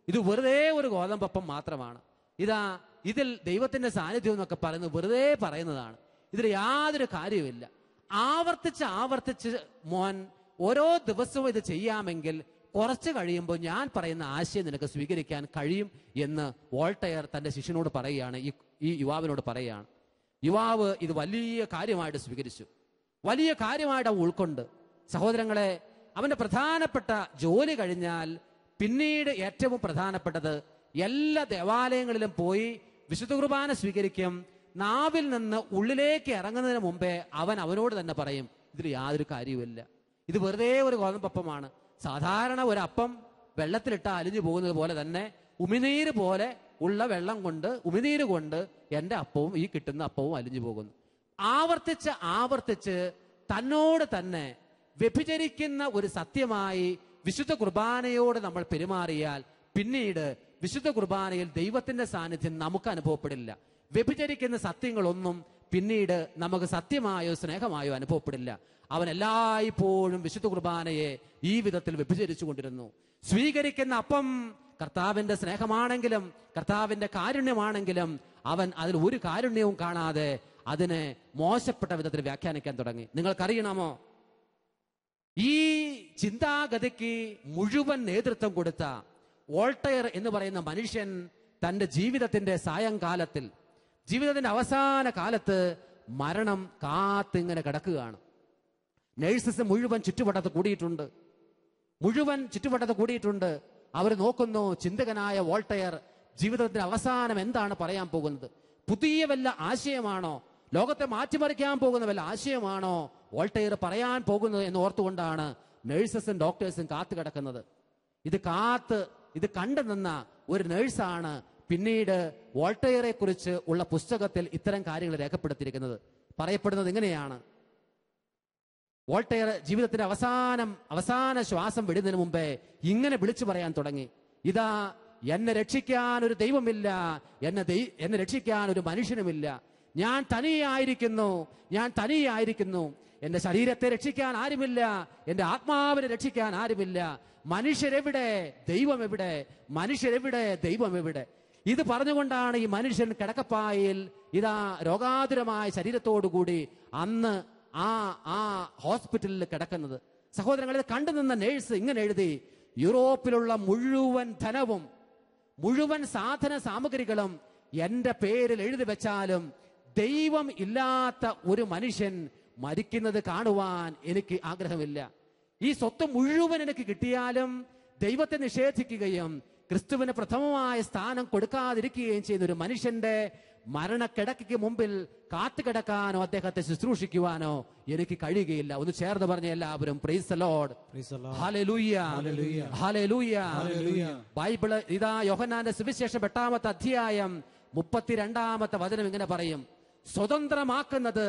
ഇത് വെറുതെ ഒരു ഗോതമ്പപ്പം മാത്രമാണ്. ഇതിൽ ദൈവത്തിന്റെ സാന്നിധ്യം എന്നൊക്കെ പറയുന്നത് വെറുതെ പറയുന്നതാണ്. ഇതിൽ യാതൊരു കാര്യവുമില്ല. ആവർത്തിച്ച് മോൻ ഓരോ ദിവസവും ഇത് ചെയ്യാമെങ്കിൽ കുറച്ച് കഴിയുമ്പോൾ ഞാൻ പറയുന്ന ആശയം നിനക്ക് സ്വീകരിക്കാൻ കഴിയും എന്ന് വോൾട്ടയർ തന്റെ ശിഷ്യനോട് പറയുകയാണ്, ഈ യുവാവിനോട് പറയുകയാണ്. യുവാവ് ഇത് വലിയ കാര്യമായിട്ട് സ്വീകരിച്ചു, വലിയ കാര്യമായിട്ട് അവൻ ഉൾക്കൊണ്ട്. സഹോദരങ്ങളെ, അവന്റെ പ്രധാനപ്പെട്ട ജോലി കഴിഞ്ഞാൽ പിന്നീട് ഏറ്റവും പ്രധാനപ്പെട്ടത് എല്ലാ ദേവാലയങ്ങളിലും പോയി വിശുദ്ധ കുർബാന സ്വീകരിക്കും. നാവിൽ നിന്ന് ഉള്ളിലേക്ക് ഇറങ്ങുന്നതിന് മുമ്പേ അവനോട് തന്നെ പറയും, ഇതിൽ യാതൊരു കാര്യവുമില്ല, ഇത് വെറുതെ ഒരു ഗോതമ്പപ്പമാണ്. സാധാരണ ഒരു അപ്പം വെള്ളത്തിലിട്ട് അലിഞ്ഞു പോകുന്നത് പോലെ തന്നെ ഉമിനീര് പോലെ ഉള്ള വെള്ളം കൊണ്ട്, ഉമിനീര് കൊണ്ട് എൻ്റെ അപ്പവും ഈ കിട്ടുന്ന അപ്പവും അലിഞ്ഞു പോകുന്നു. ആവർത്തിച്ച് തന്നോട് തന്നെ വ്യഭിചരിക്കുന്ന ഒരു സത്യമായി വിശുദ്ധ കുർബാനയോട് നമ്മൾ പെരുമാറിയാൽ പിന്നീട് വിശുദ്ധ കുർബാനയിൽ ദൈവത്തിന്റെ സാന്നിധ്യം നമുക്ക് അനുഭവപ്പെടില്ല. വ്യഭിചരിക്കുന്ന സത്യങ്ങളൊന്നും പിന്നീട് നമുക്ക് സത്യമായോ സ്നേഹമായോ അനുഭവപ്പെടില്ല. അവൻ എല്ലായ്പ്പോഴും വിശുദ്ധ കുർബാനയെ ഈ വിധത്തിൽ വ്യഭിചരിച്ചു കൊണ്ടിരുന്നു. സ്വീകരിക്കുന്ന അപ്പം കർത്താവിന്റെ സ്നേഹമാണെങ്കിലും കർത്താവിന്റെ കാരുണ്യമാണെങ്കിലും അവൻ അതിൽ ഒരു കാരുണ്യവും കാണാതെ അതിനെ മോശപ്പെട്ട വിധത്തിൽ വ്യാഖ്യാനിക്കാൻ തുടങ്ങി. നിങ്ങൾക്കറിയണമോ, ഈ ചിന്താഗതിക്ക് മുഴുവൻ നേതൃത്വം കൊടുത്ത വോൾട്ടയർ എന്ന് പറയുന്ന മനുഷ്യൻ തന്റെ ജീവിതത്തിന്റെ സായങ്കാലത്തിൽ, ജീവിതത്തിന്റെ അവസാന കാലത്ത് മരണം കാത്തിങ്ങനെ കിടക്കുകയാണ്. നഴ്സസ് മുഴുവൻ ചുറ്റുവട്ടത്ത് കൂടിയിട്ടുണ്ട്. അവർ നോക്കുന്നു, ചിന്തകനായ വോൾട്ടയർ ജീവിതത്തിന്റെ അവസാനം എന്താണ് പറയാൻ പോകുന്നത്? പുതിയ വല്ല ആശയമാണോ, ലോകത്തെ മാറ്റിമറിക്കാൻ പോകുന്ന വല്ല ആശയമാണോ വോൾട്ടയർ പറയാൻ പോകുന്നത് എന്ന് ഓർത്തുകൊണ്ടാണ് നഴ്സസും ഡോക്ടേഴ്സും കാത്തു കിടക്കുന്നത്. ഇത് കണ്ടു നിന്ന ഒരു നഴ്സാണ് പിന്നീട് വോൾട്ടയറെ കുറിച്ച് ഉള്ള പുസ്തകത്തിൽ ഇത്തരം കാര്യങ്ങൾ രേഖപ്പെടുത്തിയിരിക്കുന്നത്. പറയപ്പെടുന്നത് ഇങ്ങനെയാണ്: വോൾട്ടയർ ജീവിതത്തിന്റെ അവസാന ശ്വാസം വിടുന്നതിന് മുമ്പേ ഇങ്ങനെ വിളിച്ചു പറയാൻ തുടങ്ങി, ഇതാ എന്നെ രക്ഷിക്കാൻ ഒരു ദൈവമില്ല, എന്നെ രക്ഷിക്കാൻ ഒരു മനുഷ്യനുമില്ല. ഞാൻ തനിയായിരിക്കുന്നു. എന്റെ ശരീരത്തെ രക്ഷിക്കാൻ ആരുമില്ല, എന്റെ ആത്മാവിനെ രക്ഷിക്കാൻ ആരുമില്ല. മനുഷ്യരെവിടെ, ദൈവം എവിടെ? മനുഷ്യരെവിടെ, ദൈവം എവിടെ? ഇത് പറഞ്ഞുകൊണ്ടാണ് ഈ മനുഷ്യൻ കിടക്കപ്പായിൽ ഇതാ രോഗാതുരമായ ശരീരത്തോടുകൂടി അന്ന് ആ ഹോസ്പിറ്റലിൽ കിടക്കുന്നത്. സഹോദരങ്ങളെ, ഇത് കണ്ടുനിന്ന നേഴ്സ് ഇങ്ങനെ എഴുതി: യൂറോപ്പിലുള്ള മുഴുവൻ ധനവും മുഴുവൻ സാധന സാമഗ്രികളും എന്റെ പേരിൽ എഴുതി വെച്ചാലും ദൈവം ഇല്ലാത്ത ഒരു മനുഷ്യൻ മരിക്കുന്നത് കാണുവാൻ എനിക്ക് ആഗ്രഹമില്ല. ഈ സ്വത്ത് മുഴുവൻ എനിക്ക് കിട്ടിയാലും ദൈവത്തെ നിഷേധിക്കുകയും ക്രിസ്തുവിന് പ്രഥമമായ സ്ഥാനം കൊടുക്കാതിരിക്കുകയും ചെയ്യുന്ന ഒരു മനുഷ്യന്റെ മരണക്കിടക്കയ്ക്ക് മുമ്പിൽ കാത്തുകിടക്കാനോ അദ്ദേഹത്തെ ശുശ്രൂഷിക്കുവാനോ എനിക്ക് കഴിയുകയില്ല. ഒന്ന് ചേർന്ന് പറഞ്ഞ എല്ലാവരും praise the Lord, hallelujah, hallelujah. Bible ഇതാ യോഹന്നാന്റെ സുവിശേഷം 8-ാമത്തെ അധ്യായം 32-ാമത്തെ വചനം ഇങ്ങനെ പറയും: സ്വതന്ത്രമാക്കുന്നത്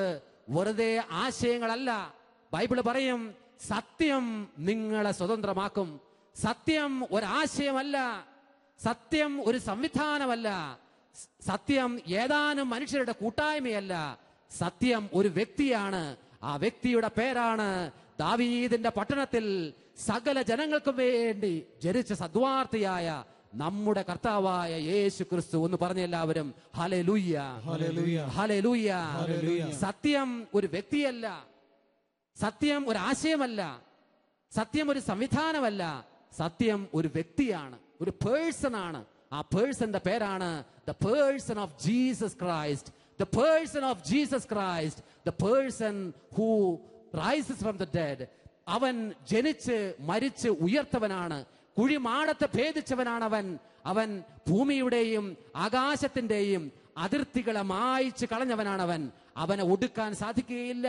വെറുതെ ആശയങ്ങളല്ല. ബൈബിള് പറയും, സത്യം നിങ്ങളെ സ്വതന്ത്രമാക്കും. സത്യം ഒരാശയമല്ല, സത്യം ഒരു സംവിധാനമല്ല, സത്യം ഏതാനും മനുഷ്യരുടെ കൂട്ടായ്മയല്ല, സത്യം ഒരു വ്യക്തിയാണ്. ആ വ്യക്തിയുടെ പേരാണ് ദാവീദിന്റെ പട്ടണത്തിൽ സകല ജനങ്ങൾക്കും വേണ്ടി ജനിച്ച സദ്വാർത്തിയായ നമ്മുടെ കർത്താവായ യേശു ക്രിസ്തു. ഒന്ന് പറഞ്ഞ എല്ലാവരും ഹല്ലേലൂയ, ഹല്ലേലൂയ. സത്യം ഒരു വ്യക്തിയല്ല, സത്യം ഒരു ആശയമല്ല, സത്യം ഒരു സംവിധാനമല്ല, സത്യം ഒരു വ്യക്തിയാണ്, ഒരു പേഴ്സൺ ആണ്. ആ പേഴ്സന്റെ പേരാണ് the person of Jesus Christ. The person of Jesus Christ, the person who rises from the dead. അവൻ ജനിച്ച് മരിച്ച് ഉയർത്തവനാണ്. കുഴിമാടത്തെ ഭേദിച്ചവനാണ് അവൻ ഭൂമിയുടെയും ആകാശത്തിന്റെയും അതിർത്തികളെ മായ്ച്ച് കളഞ്ഞവനാണവൻ. അവനെ ഒടുക്കാൻ സാധിക്കുകയില്ല,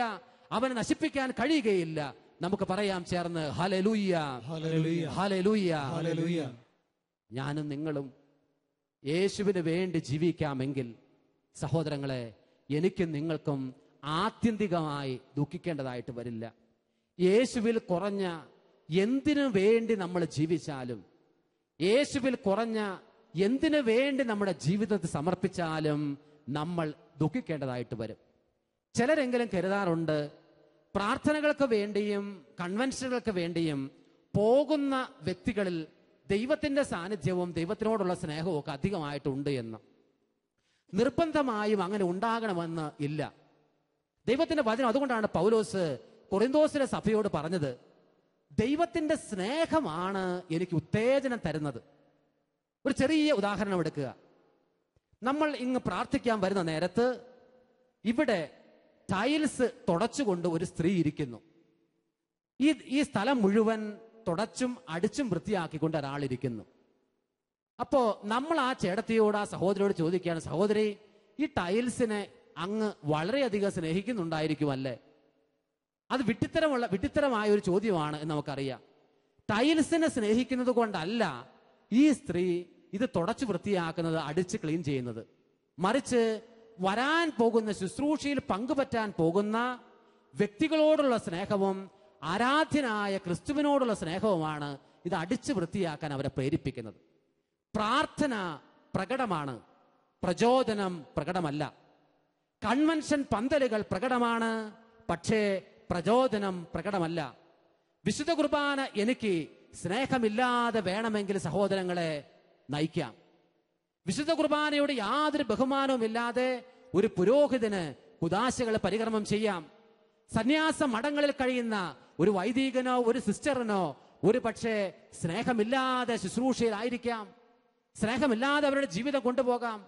അവനെ നശിപ്പിക്കാൻ കഴിയുകയില്ല. നമുക്ക് പറയാം ചേർന്ന് ഹല്ലേലൂയ, ഹല്ലേലൂയ, ഹല്ലേലൂയ. ഞാനും നിങ്ങളും യേശുവിന് വേണ്ടി ജീവിക്കാമെങ്കിൽ സഹോദരങ്ങളെ, എനിക്കും നിങ്ങൾക്കും ആത്യന്തികമായി ദുഃഖിക്കേണ്ടതായിട്ട് വരില്ല. യേശുവിൽ കുറഞ്ഞ എന്തിനു വേണ്ടി നമ്മൾ ജീവിച്ചാലും, യേശുവിൽ കുറഞ്ഞ എന്തിനു വേണ്ടി നമ്മുടെ ജീവിതത്തെ സമർപ്പിച്ചാലും നമ്മൾ ദുഃഖിക്കേണ്ടതായിട്ട് വരും. ചിലരെങ്കിലും കരുതാറുണ്ട്, പ്രാർത്ഥനകൾക്ക് വേണ്ടിയും കൺവെൻഷനുകൾക്ക് വേണ്ടിയും പോകുന്ന വ്യക്തികളിൽ ദൈവത്തിന്റെ സാന്നിധ്യവും ദൈവത്തിനോടുള്ള സ്നേഹവും ഒക്കെ അധികമായിട്ടുണ്ട് എന്ന്. നിർബന്ധമായും അങ്ങനെ ഉണ്ടാകണമെന്ന് ഇല്ല. ദൈവത്തിന്റെ വചനം അതുകൊണ്ടാണ് പൗലോസ് കൊറിന്തോസിലെ സഭയോട് പറഞ്ഞത്, ദൈവത്തിന്റെ സ്നേഹമാണ് എനിക്ക് ഉത്തേജനം തരുന്നത്. ഒരു ചെറിയ ഉദാഹരണം എടുക്കുക. നമ്മൾ ഇങ്ങ് പ്രാർത്ഥിക്കാൻ വരുന്ന നേരത്ത് ഇവിടെ ടൈൽസ് തുടച്ചുകൊണ്ട് ഒരു സ്ത്രീ ഇരിക്കുന്നു. ഈ സ്ഥലം മുഴുവൻ തുടച്ചും അടിച്ചും വൃത്തിയാക്കിക്കൊണ്ട് ഒരാളിരിക്കുന്നു. അപ്പോ നമ്മൾ ആ ചേട്ടത്തിയോട്, ആ സഹോദരിയോട് ചോദിക്കുകയാണ്, സഹോദരി, ഈ ടൈൽസിനെ അങ്ങ് വളരെയധികം സ്നേഹിക്കുന്നുണ്ടായിരിക്കുമല്ലേ? അത് വിഡ്ഢിത്തരമായ ഒരു ചോദ്യമാണ് എന്ന് നമുക്കറിയാം. ടൈൽസിനെ സ്നേഹിക്കുന്നത് കൊണ്ടല്ല ഈ സ്ത്രീ ഇത് തുടച്ചു വൃത്തിയാക്കുന്നത്, അടിച്ച് ക്ലീൻ ചെയ്യുന്നത്. മറിച്ച് വരാൻ പോകുന്ന ശുശ്രൂഷയിൽ പങ്കുപറ്റാൻ പോകുന്ന വ്യക്തികളോടുള്ള സ്നേഹവും ആരാധ്യനായ ക്രിസ്തുവിനോടുള്ള സ്നേഹവുമാണ് ഇത് അടിച്ചു വൃത്തിയാക്കാൻ അവരെ പ്രേരിപ്പിക്കുന്നത്. പ്രാർത്ഥന പ്രകടമാണ്, പ്രചോദനം പ്രകടമല്ല. കൺവെൻഷൻ പന്തലുകൾ പ്രകടമാണ്, പക്ഷേ പ്രചോദനം പ്രകടമല്ല. വിശുദ്ധ കുർബാന എനിക്ക് സ്നേഹമില്ലാതെ വേണമെങ്കിൽ സഹോദരങ്ങളെ നയിക്കാം. വിശുദ്ധ കുർബാനയോട് യാതൊരു ബഹുമാനവും ഇല്ലാതെ ഒരു പുരോഹിതന് കുദാശകളെ പരികർമ്മം ചെയ്യാം. സന്യാസ മഠങ്ങളിൽ കഴിയുന്ന ഒരു വൈദികനോ ഒരു സിസ്റ്ററിനോ ഒരു പക്ഷേ സ്നേഹമില്ലാതെ ശുശ്രൂഷയിലായിരിക്കാം. സ്നേഹമില്ലാതെ അവരുടെ ജീവിതം കൊണ്ടുപോകാം.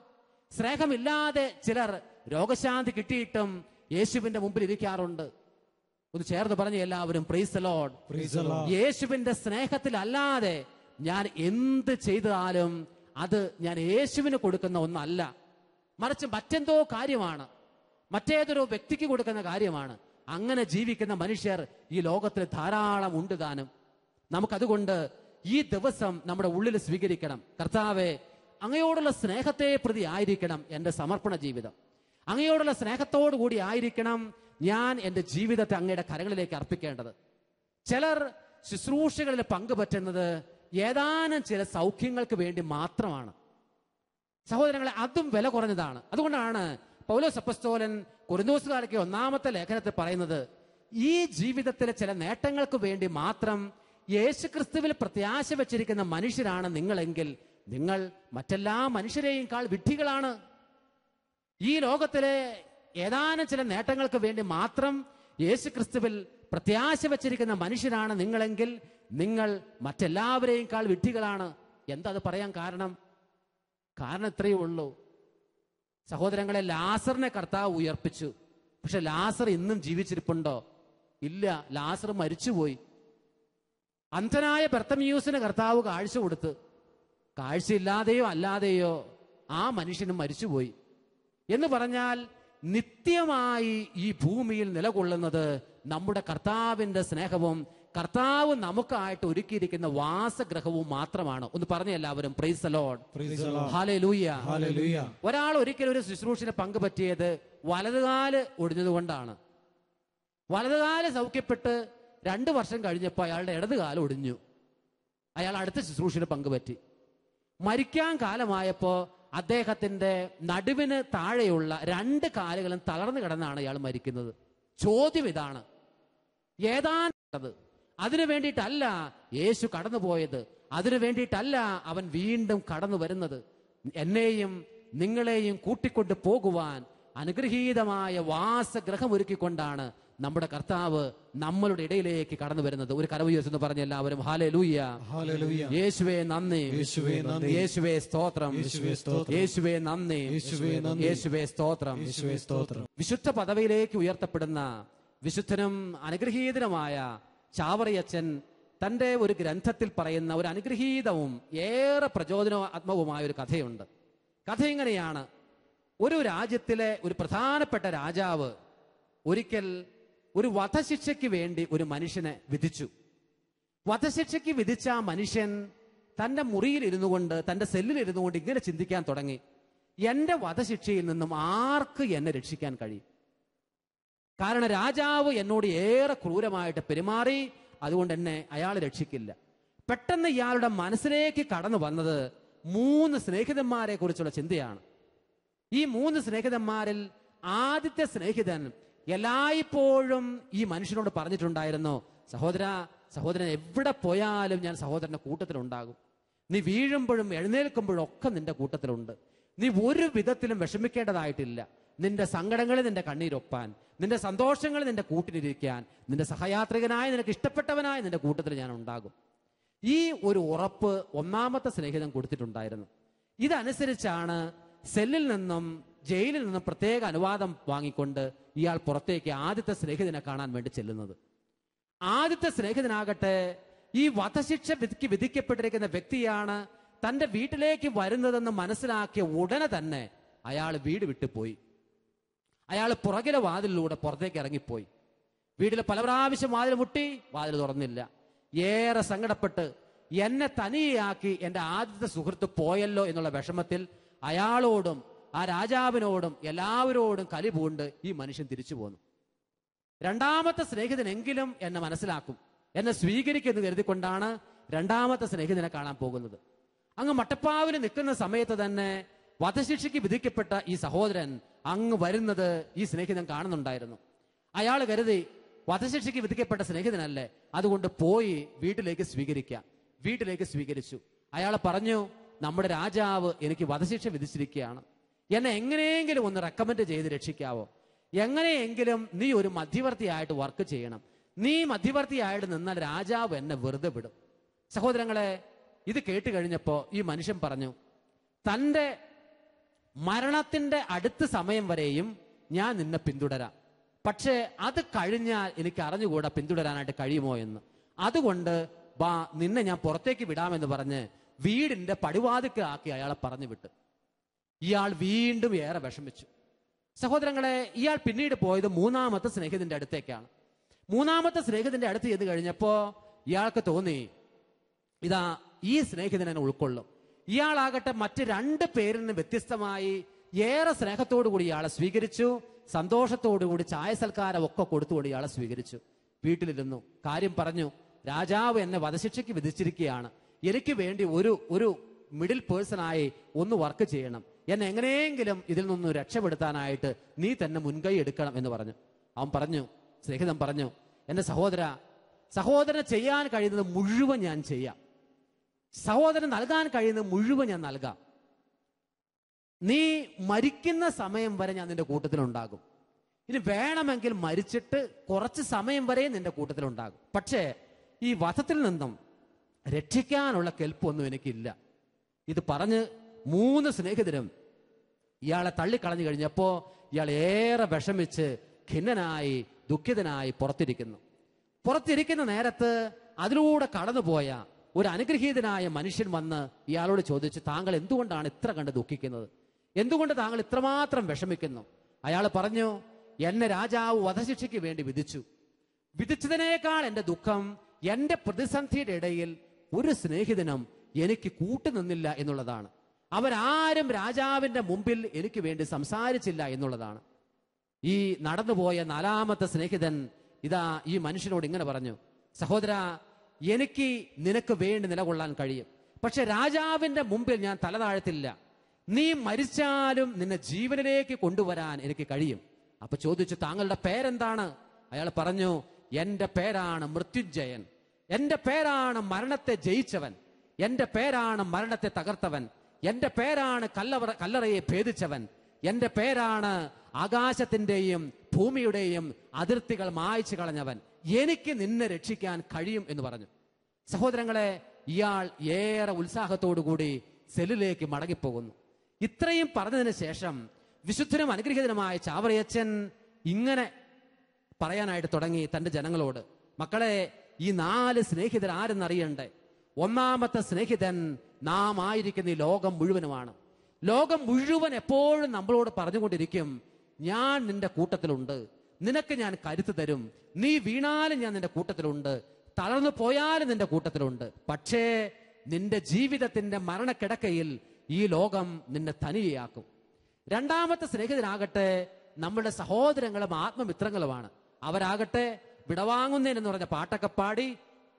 സ്നേഹമില്ലാതെ ചിലർ രോഗശാന്തി കിട്ടിയിട്ടും യേശുവിന്റെ മുമ്പിൽ ഇരിക്കാറുണ്ട്. ഒന്ന് ചേർന്ന് പറഞ്ഞ എല്ലാവരും പ്രൈസ് ദി ലോർഡ്. യേശുവിന്റെ സ്നേഹത്തിൽ അല്ലാതെ ഞാൻ എന്ത് ചെയ്താലും അത് ഞാൻ യേശുവിന് കൊടുക്കുന്ന ഒന്നല്ല, മറിച്ച് മറ്റെന്തോ കാര്യമാണ്, മറ്റേതൊരു വ്യക്തിക്ക് കൊടുക്കുന്ന കാര്യമാണ്. അങ്ങനെ ജീവിക്കുന്ന മനുഷ്യർ ഈ ലോകത്തിൽ ധാരാളം ഉണ്ട് താനും. നമുക്കതുകൊണ്ട് ഈ ദിവസം നമ്മുടെ ഉള്ളിൽ സ്വീകരിക്കണം. കർത്താവേ, അങ്ങയോടുള്ള സ്നേഹത്തെ പ്രതി ആയിരിക്കണം എൻ്റെ സമർപ്പണ ജീവിതം. അങ്ങയോടുള്ള സ്നേഹത്തോടു കൂടി ആയിരിക്കണം ഞാൻ എൻ്റെ ജീവിതത്തെ അങ്ങയുടെ കരങ്ങളിലേക്ക് അർപ്പിക്കേണ്ടത്. ചിലർ ശുശ്രൂഷകളിൽ പങ്കുപറ്റുന്നത് ഏതാനും ചില സൗഖ്യങ്ങൾക്ക് വേണ്ടി മാത്രമാണ്. സഹോദരങ്ങളെ, അതും വില കുറഞ്ഞതാണ്. അതുകൊണ്ടാണ് പൗലോസ് അപ്പോസ്തലൻ കൊരിന്തോസുകാർക്ക് 1-ാമത്തെ ലേഖനത്തിൽ പറയുന്നത്, ഈ ജീവിതത്തിലെ ചില നേട്ടങ്ങൾക്ക് വേണ്ടി മാത്രം യേശുക്രിസ്തുവിൽ പ്രത്യാശ വെച്ചിരിക്കുന്ന മനുഷ്യരാണ് നിങ്ങളെങ്കിൽ നിങ്ങൾ മറ്റെല്ലാ മനുഷ്യരെയും വിഡ്ഢികളാണ്. ഈ ലോകത്തിലെ ഏതാനും ചില നേട്ടങ്ങൾക്ക് വേണ്ടി മാത്രം യേശുക്രിസ്തുവിൽ പ്രത്യാശ വെച്ചിരിക്കുന്ന മനുഷ്യരാണ് നിങ്ങളെങ്കിൽ നിങ്ങൾ മറ്റെല്ലാവരെയും വിഡ്ഢികളാണ്. എന്താ അത് പറയാൻ കാരണം? കാരണം ഇത്രയേ ഉള്ളൂ. സഹോദരങ്ങളെ, ലാസറിനെ കർത്താവ് ഉയർപ്പിച്ചു. പക്ഷെ ലാസർ ഇന്നും ജീവിച്ചിരിപ്പുണ്ടോ? ഇല്ല, ലാസർ മരിച്ചുപോയി. അന്ധനായ ബർത്തമിയൂസിന് കർത്താവ് കാഴ്ച കൊടുത്ത്, കാഴ്ചയില്ലാതെയോ അല്ലാതെയോ ആ മനുഷ്യനും മരിച്ചുപോയി. എന്ന് പറഞ്ഞാൽ നിത്യമായി ഈ ഭൂമിയിൽ നിലകൊള്ളുന്നത് നമ്മുടെ കർത്താവിന്റെ സ്നേഹവും കർത്താവ് നമുക്കായിട്ട് ഒരുക്കിയിരിക്കുന്ന വാസഗ്രഹവും മാത്രമാണ്. ഒന്ന് പറഞ്ഞ എല്ലാവരും പ്രൈസ് ദി ലോർഡ്. ഹല്ലേലൂയ. ഒരാൾ ഒരിക്കലും ഒരു ശുശ്രൂഷന് പങ്കുപറ്റിയത് വലതുകാല് ഒടിഞ്ഞതുകൊണ്ടാണ്. വലതുകാല് സൗഖ്യപ്പെട്ട് 2 വർഷം കഴിഞ്ഞപ്പോൾ അയാളുടെ ഇടതുകാല് ഒടിഞ്ഞു. അയാൾ അടുത്ത ശുശ്രൂഷന് പങ്കുപറ്റി. മരിക്കാൻ കാലമായപ്പോ അദ്ദേഹത്തിന്റെ നടുവിന് താഴെയുള്ള 2 കാലുകളും തളർന്നു കിടന്നാണ് അയാൾ മരിക്കുന്നത്. ചോദ്യം ഇതാണ്, ഏതാണ്ടത് അതിനു വേണ്ടിയിട്ടല്ല യേശു കടന്നുപോയത്, അതിനു വേണ്ടിയിട്ടല്ല അവൻ വീണ്ടും കടന്നു വരുന്നത്. എന്നെയും നിങ്ങളെയും കൂട്ടിക്കൊണ്ട് പോകുവാൻ അനുഗ്രഹീതമായ വാസഗ്രഹം ഒരുക്കിക്കൊണ്ടാണ് നമ്മുടെ കർത്താവ് നമ്മളുടെ ഇടയിലേക്ക് കടന്നു വരുന്നത്. ഒരു കരവുയർച്ചെന്ന് പറഞ്ഞ എല്ലാവരും ഹല്ലേലൂയ. യേശുവേ നന്ദി, യേശുവേ സ്തോത്രം, യേശുവേ നന്ദി, യേശുവേ സ്തോത്രം. വിശുദ്ധ പദവിയിലേക്ക് ഉയർത്തപ്പെടുന്ന വിശുദ്ധനും അനുഗ്രഹീതനുമായ ചാവറയച്ചൻ തന്റെ ഒരു ഗ്രന്ഥത്തിൽ പറയുന്ന ഒരു അനുഗ്രഹീതവും ഏറെ പ്രചോദനാത്മകവുമായ ഒരു കഥയുണ്ട്. കഥ ഇങ്ങനെയാണ്. ഒരു രാജ്യത്തിലെ ഒരു പ്രധാനപ്പെട്ട രാജാവ് ഒരിക്കൽ ഒരു വധശിക്ഷയ്ക്ക് വേണ്ടി ഒരു മനുഷ്യനെ വിധിച്ചു. വധശിക്ഷയ്ക്ക് വിധിച്ച ആ മനുഷ്യൻ തന്റെ മുറിയിൽ ഇരുന്നു കൊണ്ട്, തന്റെ സെല്ലിൽ ഇരുന്നു കൊണ്ട് ഇങ്ങനെ ചിന്തിക്കാൻ തുടങ്ങി, എന്റെ വധശിക്ഷയിൽ നിന്നും ആർക്ക് എന്നെ രക്ഷിക്കാൻ കഴിയും? കാരണം രാജാവ് എന്നോട് ഏറെ ക്രൂരമായിട്ട് പെരുമാറി, അതുകൊണ്ട് എന്നെ അയാൾ രക്ഷിക്കില്ല. പെട്ടെന്ന് ഇയാളുടെ മനസ്സിലേക്ക് കടന്നു വന്നത് 3 സ്നേഹിതന്മാരെ കുറിച്ചുള്ള ചിന്തയാണ്. ഈ 3 സ്നേഹിതന്മാരിൽ ആദ്യത്തെ സ്നേഹിതൻ എല്ലായ്പ്പോഴും ഈ മനുഷ്യനോട് പറഞ്ഞിട്ടുണ്ടായിരുന്നു, സഹോദരൻ എവിടെ പോയാലും ഞാൻ സഹോദരന്റെ കൂട്ടത്തിലുണ്ടാകും. നീ വീഴുമ്പോഴും എഴുന്നേൽക്കുമ്പോഴും ഒക്കെ നിന്റെ കൂട്ടത്തിലുണ്ട്. നീ ഒരു വിധത്തിലും വിഷമിക്കേണ്ടതായിട്ടില്ല. നിന്റെ സങ്കടങ്ങളിൽ നിന്റെ കണ്ണീരൊപ്പാൻ, നിന്റെ സന്തോഷങ്ങളിൽ നിന്റെ കൂട്ടിലിരിക്കാൻ, നിന്റെ സഹയാത്രികനായ നിനക്ക് ഇഷ്ടപ്പെട്ടവനായ നിന്റെ കൂട്ടത്തിൽ ഞാൻ ഉണ്ടാകും. ഈ ഒരു ഉറപ്പ് ഒന്നാമത്തെ സ്നേഹിതൻ കൊടുത്തിട്ടുണ്ടായിരുന്നു. ഇതനുസരിച്ചാണ് സെല്ലിൽ നിന്നും ജയിലിൽ നിന്നും പ്രത്യേക അനുവാദം വാങ്ങിക്കൊണ്ട് ഇയാൾ പുറത്തേക്ക് ആദ്യത്തെ സ്നേഹിതനെ കാണാൻ വേണ്ടി ചെല്ലുന്നത്. ആദ്യത്തെ സ്നേഹിതനാകട്ടെ ഈ വധശിക്ഷ വിധിക്കപ്പെട്ടിരിക്കുന്ന വ്യക്തിയാണ് തന്റെ വീട്ടിലേക്ക് വരുന്നതെന്ന് മനസ്സിലാക്കിയ ഉടനെ തന്നെ അയാൾ വീട് വിട്ടുപോയി. അയാൾ പുറകിലെ വാതിലിലൂടെ പുറത്തേക്ക് ഇറങ്ങിപ്പോയി. വീട്ടിൽ പല പ്രാവശ്യം വാതിൽ മുട്ടി, വാതിൽ തുറന്നില്ല. ഏറെ സങ്കടപ്പെട്ട് എന്നെ തനിയാക്കി എൻ്റെ ആദ്യത്തെ സുഹൃത്ത് പോയല്ലോ എന്നുള്ള വിഷമത്തിൽ അയാളോടും ആ രാജാവിനോടും എല്ലാവരോടും കലി പൂണ്ട് ഈ മനുഷ്യൻ തിരിച്ചു പോന്നു. രണ്ടാമത്തെ സ്നേഹിതനെങ്കിലും എന്നെ മനസ്സിലാക്കും, എന്നെ സ്വീകരിക്കുമെന്ന് കരുതിക്കൊണ്ടാണ് രണ്ടാമത്തെ സ്നേഹിതനെ കാണാൻ പോകുന്നത്. അങ്ങ് മട്ടപ്പാവിൽ നിൽക്കുന്ന സമയത്ത് തന്നെ വധശിക്ഷയ്ക്ക് വിധിക്കപ്പെട്ട ഈ സഹോദരൻ അങ്ങ് വരുന്നത് ഈ സ്നേഹിതൻ കാണുന്നുണ്ടായിരുന്നു. അയാൾ കരുതി വധശിക്ഷയ്ക്ക് വിധിക്കപ്പെട്ട സ്നേഹിതനല്ലേ, അതുകൊണ്ട് പോയി വീട്ടിലേക്ക് സ്വീകരിക്കാം. വീട്ടിലേക്ക് സ്വീകരിച്ചു. അയാൾ പറഞ്ഞു, നമ്മുടെ രാജാവ് എനിക്ക് വധശിക്ഷ വിധിച്ചിരിക്കുകയാണ്, എന്നെ എങ്ങനെയെങ്കിലും ഒന്ന് റെക്കമെൻഡ് ചെയ്ത് രക്ഷിക്കാവോ? എങ്ങനെയെങ്കിലും നീ ഒരു മധ്യവർത്തിയായിട്ട് വർക്ക് ചെയ്യണം. നീ മധ്യവർത്തിയായിട്ട് നിന്നാൽ രാജാവ് എന്നെ വെറുതെ വിടും. സഹോദരങ്ങളെ, ഇത് കേട്ട് കഴിഞ്ഞപ്പോ ഈ മനുഷ്യൻ പറഞ്ഞു, തൻ്റെ മരണത്തിന്റെ അടുത്ത സമയം വരെയും ഞാൻ നിന്നെ പിന്തുടരാം, പക്ഷേ അത് കഴിഞ്ഞാൽ എനിക്ക് അറിഞ്ഞുകൂടാ പിന്തുടരാനായിട്ട് കഴിയുമോ എന്ന്. അതുകൊണ്ട് വാ, നിന്നെ ഞാൻ പുറത്തേക്ക് വിടാമെന്ന് പറഞ്ഞ് വീടിന്റെ പടിവാതിക്കലാക്കി അയാളെ പറഞ്ഞു വിട്ടു. ഇയാൾ വീണ്ടും ഏറെ വിഷമിച്ചു. സഹോദരങ്ങളെ, ഇയാൾ പിന്നീട് പോയത് മൂന്നാമത്തെ സ്നേഹിതന്റെ അടുത്തേക്കാണ്. മൂന്നാമത്തെ സ്നേഹിതന്റെ അടുത്ത് ചെയ്ത് കഴിഞ്ഞപ്പോ ഇയാൾക്ക് തോന്നി, ഇതാ ഈ സ്നേഹിതനെ ഉൾക്കൊള്ളും. ഇയാളാകട്ടെ മറ്റ് രണ്ട് പേരിൽ നിന്ന് വ്യത്യസ്തമായി ഏറെ സ്നേഹത്തോടു കൂടി ഇയാളെ സ്വീകരിച്ചു. സന്തോഷത്തോടുകൂടി ചായ സൽക്കാരം ഒക്കെ കൊടുത്തുകൊണ്ട് ഇയാളെ സ്വീകരിച്ചു. വീട്ടിലിരുന്നു, കാര്യം പറഞ്ഞു, രാജാവ് എന്നെ വധശിക്ഷയ്ക്ക് വിധിച്ചിരിക്കുകയാണ്, എനിക്ക് വേണ്ടി ഒരു മിഡിൽ പേഴ്സണായി ഒന്ന് വർക്ക് ചെയ്യണം, എന്നെ എങ്ങനെയെങ്കിലും ഇതിൽ നിന്നും രക്ഷപ്പെടുത്താനായിട്ട് നീ തന്നെ മുൻകൈ എടുക്കണം എന്ന് പറഞ്ഞു. അവൻ പറഞ്ഞു, സ്നേഹിതൻ പറഞ്ഞു, എന്റെ സഹോദരന് ചെയ്യാൻ കഴിയുന്നത് മുഴുവൻ ഞാൻ ചെയ്യാം, സഹോദരൻ നൽകാൻ കഴിയുന്നത് മുഴുവൻ ഞാൻ നൽകാം. നീ മരിക്കുന്ന സമയം വരെ ഞാൻ നിന്റെ കൂട്ടത്തിലുണ്ടാകും. ഇനി വേണമെങ്കിൽ മരിച്ചിട്ട് കുറച്ച് സമയം വരെ നിന്റെ കൂട്ടത്തിലുണ്ടാകും. പക്ഷേ ഈ വധത്തിൽ നിന്നും രക്ഷിക്കാനുള്ള കെൽപ്പൊന്നും എനിക്കില്ല. ഇത് പറഞ്ഞ് മൂന്ന് സ്നേഹിതരും ഇയാളെ തള്ളിക്കളഞ്ഞു കഴിഞ്ഞപ്പോ ഇയാൾ ഏറെ വിഷമിച്ച് ഖിന്നനായി ദുഃഖിതനായി പുറത്തിരിക്കുന്ന നേരത്ത് അതിലൂടെ കടന്നുപോയ ഒരു അനുഗ്രഹീതനായ മനുഷ്യൻ വന്ന് ഇയാളോട് ചോദിച്ചു, താങ്കൾ എന്തുകൊണ്ടാണ് ഇത്ര കണ്ട് ദുഃഖിക്കുന്നത്? എന്തുകൊണ്ട് താങ്കൾ ഇത്രമാത്രം വിഷമിക്കുന്നു? അയാൾ പറഞ്ഞു, എന്നെ രാജാവ് വധശിക്ഷയ്ക്ക് വേണ്ടി വിധിച്ചതിനേക്കാൾ എന്റെ ദുഃഖം എന്റെ പ്രതിസന്ധിയുടെ ഇടയിൽ ഒരു സ്നേഹിതനും എനിക്ക് കൂട്ടുനിന്നില്ല എന്നുള്ളതാണ്. അവരാരും രാജാവിന്റെ മുമ്പിൽ എനിക്ക് വേണ്ടി സംസാരിച്ചില്ല എന്നുള്ളതാണ്. ഈ നടന്നുപോയ നാലാമത്തെ സ്നേഹിതൻ ഇതാ ഈ മനുഷ്യനോട് ഇങ്ങനെ പറഞ്ഞു, സഹോദരാ, എനിക്ക് നിനക്ക് വേണ്ടി നിലകൊള്ളാൻ കഴിയും, പക്ഷെ രാജാവിന്റെ മുമ്പിൽ ഞാൻ തലതാഴത്തില്ല. നീ മരിച്ചാലും നിന്നെ ജീവനിലേക്ക് കൊണ്ടുവരാൻ എനിക്ക് കഴിയും. അപ്പൊ ചോദിച്ചു, താങ്കളുടെ പേരെന്താണ്? അയാൾ പറഞ്ഞു, എന്റെ പേരാണ് മൃത്യുഞ്ജയൻ, എന്റെ പേരാണ് മരണത്തെ ജയിച്ചവൻ, എന്റെ പേരാണ് മരണത്തെ തകർത്തവൻ, എന്റെ പേരാണ് കല്ലറയെ ഭേദിച്ചവൻ, എന്റെ പേരാണ് ആകാശത്തിന്റെയും ഭൂമിയുടെയും അതിർത്തികൾ മായ്ച്ചു കളഞ്ഞവൻ, എനിക്ക് നിന്നെ രക്ഷിക്കാൻ കഴിയും എന്ന് പറഞ്ഞു. സഹോദരങ്ങളെ, ഇയാൾ ഏറെ ഉത്സാഹത്തോടുകൂടി സെല്ലിലേക്ക് മടങ്ങിപ്പോകുന്നു. ഇത്രയും പറഞ്ഞതിന് ശേഷം വിശുദ്ധനും അനുഗ്രഹീതനുമായ ചാവറയച്ചൻ ഇങ്ങനെ പറയാനായിട്ട് തുടങ്ങി തന്റെ ജനങ്ങളോട്, മക്കളെ, ഈ 4 സ്നേഹിതർ ആരെന്നറിയണ്ടേ? ഒന്നാമത്തെ സ്നേഹിതൻ നാം ആയിരിക്കുന്ന ഈ ലോകം മുഴുവനുമാണ്. ലോകം മുഴുവൻ എപ്പോഴും നമ്മളോട് പറഞ്ഞുകൊണ്ടിരിക്കും, ഞാൻ നിന്റെ കൂട്ടത്തിലുണ്ട്, നിനക്ക് ഞാൻ കരുത്ത് തരും, നീ വീണാലും ഞാൻ നിന്റെ കൂട്ടത്തിലുണ്ട്, തളർന്നു പോയാലും നിന്റെ കൂട്ടത്തിലുണ്ട്. പക്ഷേ നിന്റെ ജീവിതത്തിന്റെ മരണക്കിടക്കയിൽ ഈ ലോകം നിന്നെ തനിയാക്കും. രണ്ടാമത്തെ സ്നേഹിതനാകട്ടെ നമ്മുടെ സഹോദരങ്ങളും ആത്മമിത്രങ്ങളുമാണ്. അവരാകട്ടെ വിടവാങ്ങുന്നതിനെന്ന് പറഞ്ഞ പാട്ടൊക്കെ പാടി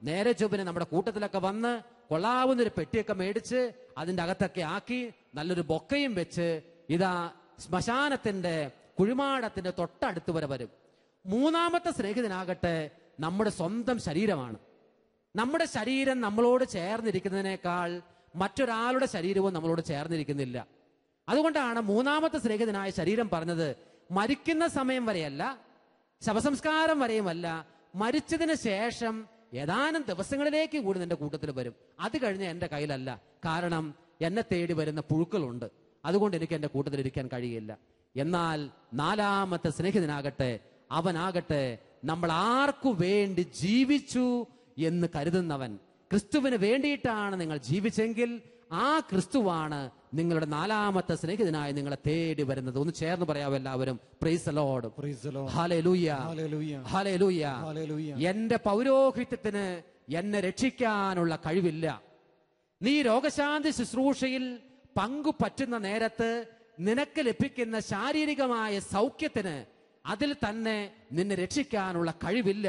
നേരെ ചൊവ്വനെ നമ്മുടെ കൂട്ടത്തിലൊക്കെ വന്ന് കൊള്ളാവുന്നൊരു പെട്ടിയൊക്കെ മേടിച്ച് അതിൻ്റെ അകത്തൊക്കെ ആക്കി നല്ലൊരു ബൊക്കയും വെച്ച് ഇതാ ശ്മശാനത്തിന്റെ കുഴിമാടത്തിന്റെ തൊട്ടടുത്ത് വരെ വരും. മൂന്നാമത്തെ സ്നേഹിതനാകട്ടെ നമ്മുടെ സ്വന്തം ശരീരമാണ്. നമ്മുടെ ശരീരം നമ്മളോട് ചേർന്നിരിക്കുന്നതിനേക്കാൾ മറ്റൊരാളുടെ ശരീരവും നമ്മളോട് ചേർന്നിരിക്കുന്നില്ല. അതുകൊണ്ടാണ് മൂന്നാമത്തെ സ്നേഹിതനായ ശരീരം പറഞ്ഞത്, മരിക്കുന്ന സമയം വരെയല്ല, ശവസംസ്കാരം വരെയുമല്ല, മരിച്ചതിന് ശേഷം ഏതാനും ദിവസങ്ങളിലേക്ക് കൂടി നിന്റെ കൂട്ടത്തിൽ വരും. അത് കഴിഞ്ഞ് എൻ്റെ കയ്യിലല്ല, കാരണം എന്നെ തേടി വരുന്ന പുഴുക്കളുണ്ട്, അതുകൊണ്ട് എനിക്ക് എൻ്റെ കൂട്ടത്തിൽ ഇരിക്കാൻ കഴിയില്ല. എന്നാൽ നാലാമത്തെ സ്നേഹിതനാകട്ടെ, അവനാകട്ടെ നമ്മൾ ആർക്കു വേണ്ടി ജീവിച്ചു എന്ന് കരുതുന്നവൻ. ക്രിസ്തുവിന് വേണ്ടിയിട്ടാണ് നിങ്ങൾ ജീവിച്ചെങ്കിൽ ആ ക്രിസ്തുവാണ് നിങ്ങളുടെ നാലാമത്തെ സ്നേഹിതനായി നിങ്ങളെ തേടി വരുന്നത്. ഒന്ന് ചേർന്ന് പറയാവോ എല്ലാവരും? Praise the Lord, hallelujah, hallelujah. എന്റെ പൗരോഹിത്യത്തിന് എന്നെ രക്ഷിക്കാനുള്ള കഴിവില്ല. നീ രോഗശാന്തി ശുശ്രൂഷയിൽ പങ്കുപറ്റുന്ന നേരത്ത് നിനക്ക് ലഭിക്കുന്ന ശാരീരികമായ സൗഖ്യത്തിന് അതിൽ തന്നെ നിന്നെ രക്ഷിക്കാനുള്ള കഴിവില്ല.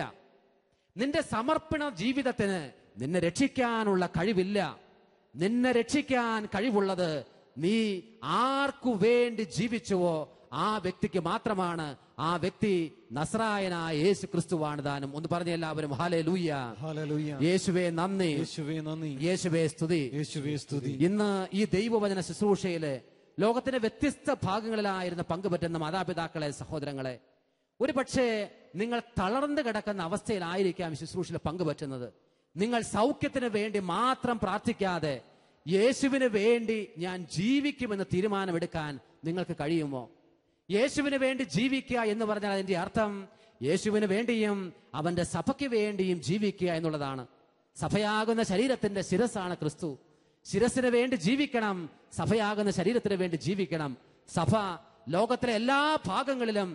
നിന്റെ സമർപ്പണ ജീവിതത്തിന് നിന്നെ രക്ഷിക്കാനുള്ള കഴിവില്ല. നിന്നെ രക്ഷിക്കാൻ കഴിവുള്ളത് നീ ആർക്കു വേണ്ടി ജീവിച്ചുവോ ആ വ്യക്തിക്ക് മാത്രമാണ്. ആ വ്യക്തി നസ്രായനായ യേശു ക്രിസ്തുവാണ് താനും. ഒന്ന് പറഞ്ഞ എല്ലാവരും ഹല്ലേലൂയ, യേശുവേ നന്ദി, യേശുവേ സ്തുതി, യേശുവേ സ്തുതി. ഇന്ന് ഈ ദൈവവചന ശുശ്രൂഷയില് ലോകത്തിന്റെ വ്യത്യസ്ത ഭാഗങ്ങളിലായിരുന്ന പങ്കുപറ്റുന്ന മാതാപിതാക്കളെ, സഹോദരങ്ങളെ, ഒരു പക്ഷേ നിങ്ങൾ തളർന്നു കിടക്കുന്ന അവസ്ഥയിലായിരിക്കാം ശുശ്രൂഷയിൽ പങ്കുപറ്റുന്നത്. നിങ്ങൾ സൗഖ്യത്തിന് വേണ്ടി മാത്രം പ്രാർത്ഥിക്കാതെ യേശുവിന് വേണ്ടി ഞാൻ ജീവിക്കുമെന്ന് തീരുമാനമെടുക്കാൻ നിങ്ങൾക്ക് കഴിയുമോ? യേശുവിന് വേണ്ടി ജീവിക്കുക എന്ന് പറഞ്ഞാൽ അതിന്റെ അർത്ഥം യേശുവിന് വേണ്ടിയും അവന്റെ സഭയ്ക്ക് വേണ്ടിയും ജീവിക്കുക എന്നുള്ളതാണ്. സഭയാകുന്ന ശരീരത്തിന്റെ ശിരസ്സാണ് ക്രിസ്തു. ശിരസിന് വേണ്ടി ജീവിക്കണം, സഭയാകുന്ന ശരീരത്തിന് വേണ്ടി ജീവിക്കണം. സഭ ലോകത്തിലെ എല്ലാ ഭാഗങ്ങളിലും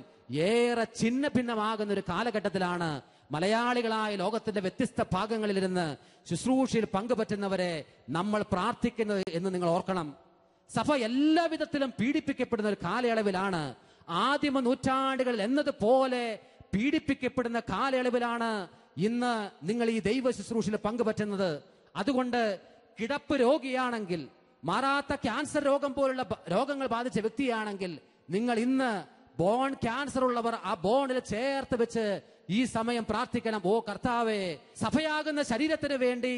ഏറെ ഛിന്ന ഭിന്നമാകുന്ന ഒരു കാലഘട്ടത്തിലാണ് മലയാളികളായ ലോകത്തിന്റെ വ്യത്യസ്ത ഭാഗങ്ങളിലിരുന്ന് ശുശ്രൂഷയിൽ പങ്കുപറ്റുന്നവരെ നമ്മൾ പ്രാർത്ഥിക്കുന്നത് എന്ന് നിങ്ങൾ ഓർക്കണം. സഭ എല്ലാ വിധത്തിലും പീഡിപ്പിക്കപ്പെടുന്ന ഒരു കാലയളവിലാണ്. ആദിമ നൂറ്റാണ്ടുകളിൽ എന്നതുപോലെ പീഡിപ്പിക്കപ്പെടുന്ന കാലയളവിലാണ് ഇന്ന് നിങ്ങൾ ഈ ദൈവ ശുശ്രൂഷയിൽ പങ്കുപറ്റുന്നത്. അതുകൊണ്ട് കിടപ്പ് രോഗിയാണെങ്കിൽ, മാറാത്ത ക്യാൻസർ രോഗം പോലുള്ള രോഗങ്ങൾ ബാധിച്ച വ്യക്തിയാണെങ്കിൽ, നിങ്ങൾ ഇന്ന് ബോൺ ക്യാൻസർ ഉള്ളവർ ആ ബോണിൽ ചേർത്ത് വെച്ച് ഈ സമയം പ്രാർത്ഥിക്കണം. ഓ കർത്താവേ, സഭയാകുന്ന ശരീരത്തിന് വേണ്ടി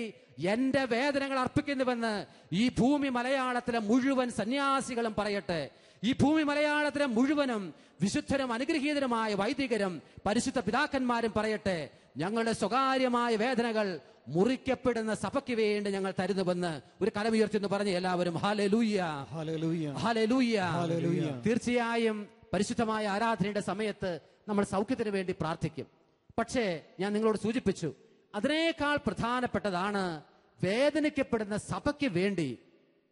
എന്റെ വേദനകൾ അർപ്പിക്കുന്നുവെന്ന് ഈ ഭൂമി മലയാളത്തിലെ മുഴുവൻ സന്യാസികളും പറയട്ടെ. ഈ ഭൂമി മലയാളത്തിലെ മുഴുവനും വിശുദ്ധരും അനുഗ്രഹീതരുമായ വൈദികരും പരിശുദ്ധ പിതാക്കന്മാരും പറയട്ടെ. ഞങ്ങളുടെ സ്വകാര്യമായ വേദനകൾ മുറിക്കപ്പെടുന്ന സഭയ്ക്ക് വേണ്ടി ഞങ്ങൾ തരുന്നുവെന്ന് ഒരു കരമുയർത്തി എന്ന് പറഞ്ഞ് എല്ലാവരും ഹല്ലേലൂയ, ഹല്ലേലൂയ. തീർച്ചയായും പരിശുദ്ധമായ ആരാധനയുടെ സമയത്ത് നമ്മൾ സൗഖ്യത്തിന് വേണ്ടി പ്രാർത്ഥിക്കും. പക്ഷേ ഞാൻ നിങ്ങളോട് സൂചിപ്പിച്ചു, അതിനേക്കാൾ പ്രധാനപ്പെട്ടതാണ് വേദനിക്കപ്പെടുന്ന സഭയ്ക്ക് വേണ്ടി,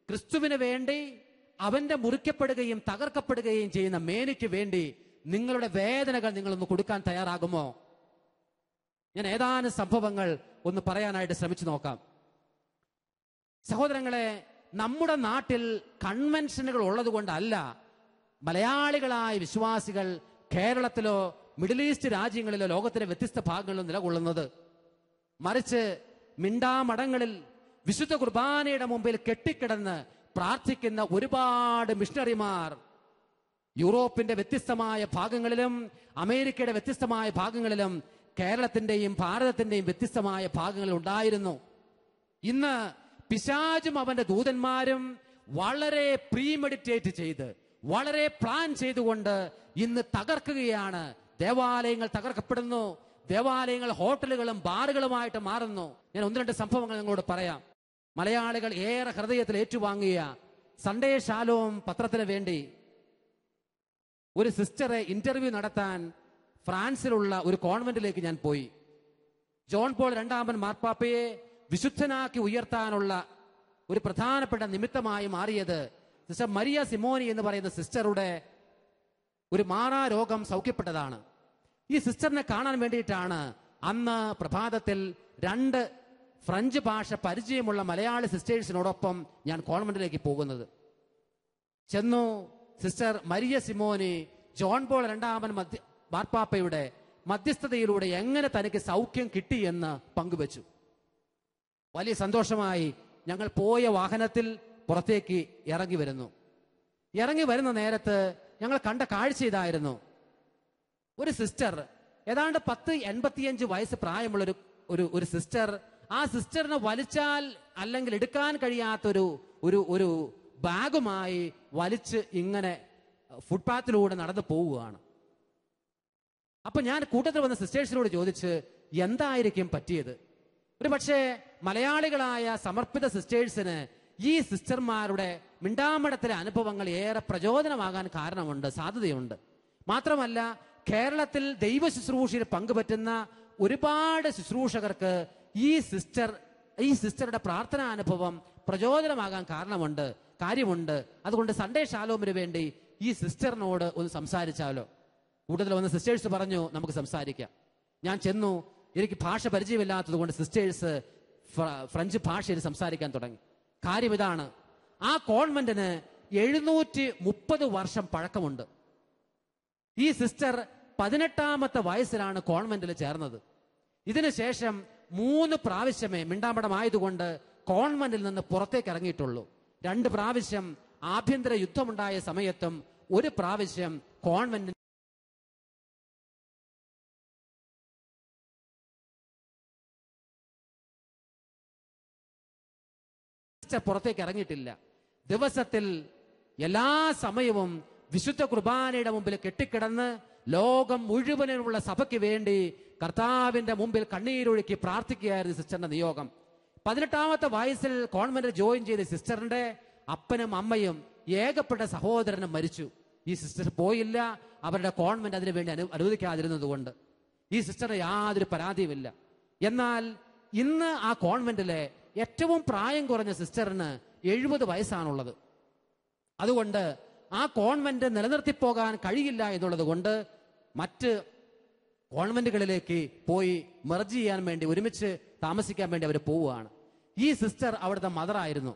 ക്രിസ്തുവിന് വേണ്ടി, അവന്റെ മുറിക്കപ്പെടുകയും തകർക്കപ്പെടുകയും ചെയ്യുന്ന മേനിക്ക് വേണ്ടി നിങ്ങളുടെ വേദനകൾ നിങ്ങളൊന്ന് കൊടുക്കാൻ തയ്യാറാകുമോ? ഞാൻ ഏതാനും സംഭവങ്ങൾ ഒന്ന് പറയാനായിട്ട് ശ്രമിച്ചു നോക്കാം. സഹോദരങ്ങളെ, നമ്മുടെ നാട്ടിൽ കൺവെൻഷനുകൾ ഉള്ളത് കൊണ്ടല്ല മലയാളികളായ വിശ്വാസികൾ കേരളത്തിലോ മിഡിൽ ഈസ്റ്റ് രാജ്യങ്ങളിലോ ലോകത്തിലെ വ്യത്യസ്ത ഭാഗങ്ങളിലോ നിലകൊള്ളുന്നത്. മറിച്ച് മിണ്ടാമടങ്ങളിൽ വിശുദ്ധ കുർബാനയുടെ മുമ്പിൽ കെട്ടിക്കിടന്ന് പ്രാർത്ഥിക്കുന്ന ഒരുപാട് മിഷണറിമാർ യൂറോപ്പിന്റെ വ്യത്യസ്തമായ ഭാഗങ്ങളിലും അമേരിക്കയുടെ വ്യത്യസ്തമായ ഭാഗങ്ങളിലും കേരളത്തിന്റെയും ഭാരതത്തിന്റെയും വ്യത്യസ്തമായ ഭാഗങ്ങളിൽ ഉണ്ടായിരുന്നു. ഇന്ന് പിശാചും അവന്റെ ദൂതന്മാരും വളരെ പ്രീമെഡിറ്റേറ്റ് ചെയ്ത്, വളരെ പ്ലാൻ ചെയ്തുകൊണ്ട് ഇന്ന് തകർക്കുകയാണ്. ദേവാലയങ്ങൾ തകർക്കപ്പെടുന്നു, ദേവാലയങ്ങൾ ഹോട്ടലുകളും ബാറുകളുമായിട്ട് മാറുന്നു. ഞാൻ ഒന്ന് രണ്ട് സംഭവങ്ങൾ നിങ്ങളോട് പറയാം. മലയാളികൾ ഏറെ ഹൃദയത്തിൽ ഏറ്റുവാങ്ങിയ സൺഡേ ഷാലോം പത്രത്തിന് വേണ്ടി ഒരു സിസ്റ്ററെ ഇന്റർവ്യൂ നടത്താൻ ഫ്രാൻസിലുള്ള ഒരു കോൺവെന്റിലേക്ക് ഞാൻ പോയി. ജോൺ പോൾ രണ്ടാമൻ മാർപ്പാപ്പയെ വിശുദ്ധനാക്കി ഉയർത്താനുള്ള ഒരു പ്രധാനപ്പെട്ട നിമിത്തമായി മാറിയത് സിസ്റ്റർ മരിയ സിമോനി എന്ന് പറയുന്ന സിസ്റ്ററുടെ ഒരു മാറാ രോഗം സൗഖ്യപ്പെട്ടതാണ്. ഈ സിസ്റ്ററിനെ കാണാൻ വേണ്ടിയിട്ടാണ് അന്ന് പ്രഭാതത്തിൽ 2 ഫ്രഞ്ച് ഭാഷ പരിചയമുള്ള മലയാളി സിസ്റ്റേഴ്സിനോടൊപ്പം ഞാൻ കോൺവെന്റിലേക്ക് പോകുന്നത്. ചെന്നു. സിസ്റ്റർ മരിയ സിമോനി ജോൺ പോൾ രണ്ടാമൻ മാർപ്പാപ്പയുടെ മധ്യസ്ഥതയിലൂടെ എങ്ങനെ തനിക്ക് സൗഖ്യം കിട്ടിയെന്ന് പങ്കുവച്ചു. വലിയ സന്തോഷമായി ഞങ്ങൾ പോയ വാഹനത്തിൽ പുറത്തേക്ക് ഇറങ്ങി വരുന്ന നേരത്ത് ഞങ്ങൾ കണ്ട കാഴ്ച ഇതായിരുന്നു. ഒരു സിസ്റ്റർ, ഏതാണ്ട് 85 വയസ്സ് പ്രായമുള്ള ഒരു സിസ്റ്റർ, ആ സിസ്റ്ററിനെ വലിച്ചാൽ അല്ലെങ്കിൽ എടുക്കാൻ കഴിയാത്തൊരു ബാഗുമായി വലിച്ച് ഇങ്ങനെ ഫുട്പാത്തിലൂടെ നടന്നു പോവുകയാണ്. അപ്പൊ ഞാൻ കൂട്ടത്തിൽ വന്ന സിസ്റ്റേഴ്സിനോട് ചോദിച്ച് എന്തായിരിക്കും പറ്റിയത്. ഒരു പക്ഷേ മലയാളികളായ സമർപ്പിത സിസ്റ്റേഴ്സിന് ഈ സിസ്റ്റർമാരുടെ മിണ്ടാമടത്തിലെ അനുഭവങ്ങൾ ഏറെ പ്രചോദനമാകാൻ കാരണമുണ്ട്, സാധ്യതയുണ്ട്. മാത്രമല്ല, കേരളത്തിൽ ദൈവ ശുശ്രൂഷയിൽ പങ്കുപറ്റുന്ന ഒരുപാട് ശുശ്രൂഷകർക്ക് ഈ സിസ്റ്ററുടെ പ്രാർത്ഥനാ അനുഭവം പ്രചോദനമാകാൻ കാര്യമുണ്ട്. അതുകൊണ്ട് സൺഡേ ഷാലോമിന് വേണ്ടി ഈ സിസ്റ്ററിനോട് ഒന്ന് സംസാരിച്ചാലോ. കൂടുതൽ വന്ന സിസ്റ്റേഴ്സ് പറഞ്ഞു നമുക്ക് സംസാരിക്കാം. ഞാൻ ചെന്നു. എനിക്ക് ഭാഷ പരിചയമില്ലാത്തത് കൊണ്ട് സിസ്റ്റേഴ്സ് ഫ്രഞ്ച് ഭാഷയിൽ സംസാരിക്കാൻ തുടങ്ങി. കാര്യം ഇതാണ്, ആ കോൺവെന്റിന് 730 വർഷം പഴക്കമുണ്ട്. ഈ സിസ്റ്റർ 18ാമത്തെ വയസ്സിലാണ് കോൺവെന്റിൽ ചേർന്നത്. ഇതിനുശേഷം 3 പ്രാവശ്യമേ മിണ്ടാമടമായതുകൊണ്ട് കോൺവെന്റിൽ നിന്ന് പുറത്തേക്ക് ഇറങ്ങിയിട്ടുള്ളൂ. 2 പ്രാവശ്യം ആഭ്യന്തര യുദ്ധമുണ്ടായ സമയത്തും 1 പ്രാവശ്യം കോൺവെന്റിൽ പുറത്തേക്ക് ഇറങ്ങിയിട്ടില്ല. ദിവസത്തിൽ എല്ലാ സമയവും വിശുദ്ധ കുർബാനയുടെ മുമ്പിൽ കെട്ടിക്കിടന്ന് ലോകം മുഴുവനുള്ള സഭയ്ക്ക് വേണ്ടി കർത്താവിന്റെ മുമ്പിൽ കണ്ണീരൊഴുക്കി പ്രാർത്ഥിക്കുകയായിരുന്നു സിസ്റ്ററിന്റെ നിയോഗം. 18ാമത്തെ വയസ്സിൽ കോൺവെന്റിൽ ജോയിൻ ചെയ്ത സിസ്റ്ററിന്റെ അപ്പനും അമ്മയും ഏകപ്പെട്ട സഹോദരനും മരിച്ചു. ഈ സിസ്റ്റർ പോയില്ല. അവരുടെ കോൺവെന്റ് അതിനു വേണ്ടി അനുവദിക്കാതിരുന്നത് കൊണ്ട് ഈ സിസ്റ്ററിന് യാതൊരു പരാതിയുമില്ല. എന്നാൽ ഇന്ന് ആ കോൺവെന്റിലെ ഏറ്റവും പ്രായം കുറഞ്ഞ സിസ്റ്ററിന് 70 വയസ്സാണുള്ളത്. അതുകൊണ്ട് ആ കോൺവെന്റ് നിലനിർത്തിപ്പോകാൻ കഴിയില്ല എന്നുള്ളത് കൊണ്ട് മറ്റ് കോൺവെന്റുകളിലേക്ക് പോയി മെർജ് ചെയ്യാൻ വേണ്ടി, ഒരുമിച്ച് താമസിക്കാൻ വേണ്ടി അവർ പോവുകയാണ്. ഈ സിസ്റ്റർ അവിടുത്തെ മദറായിരുന്നു.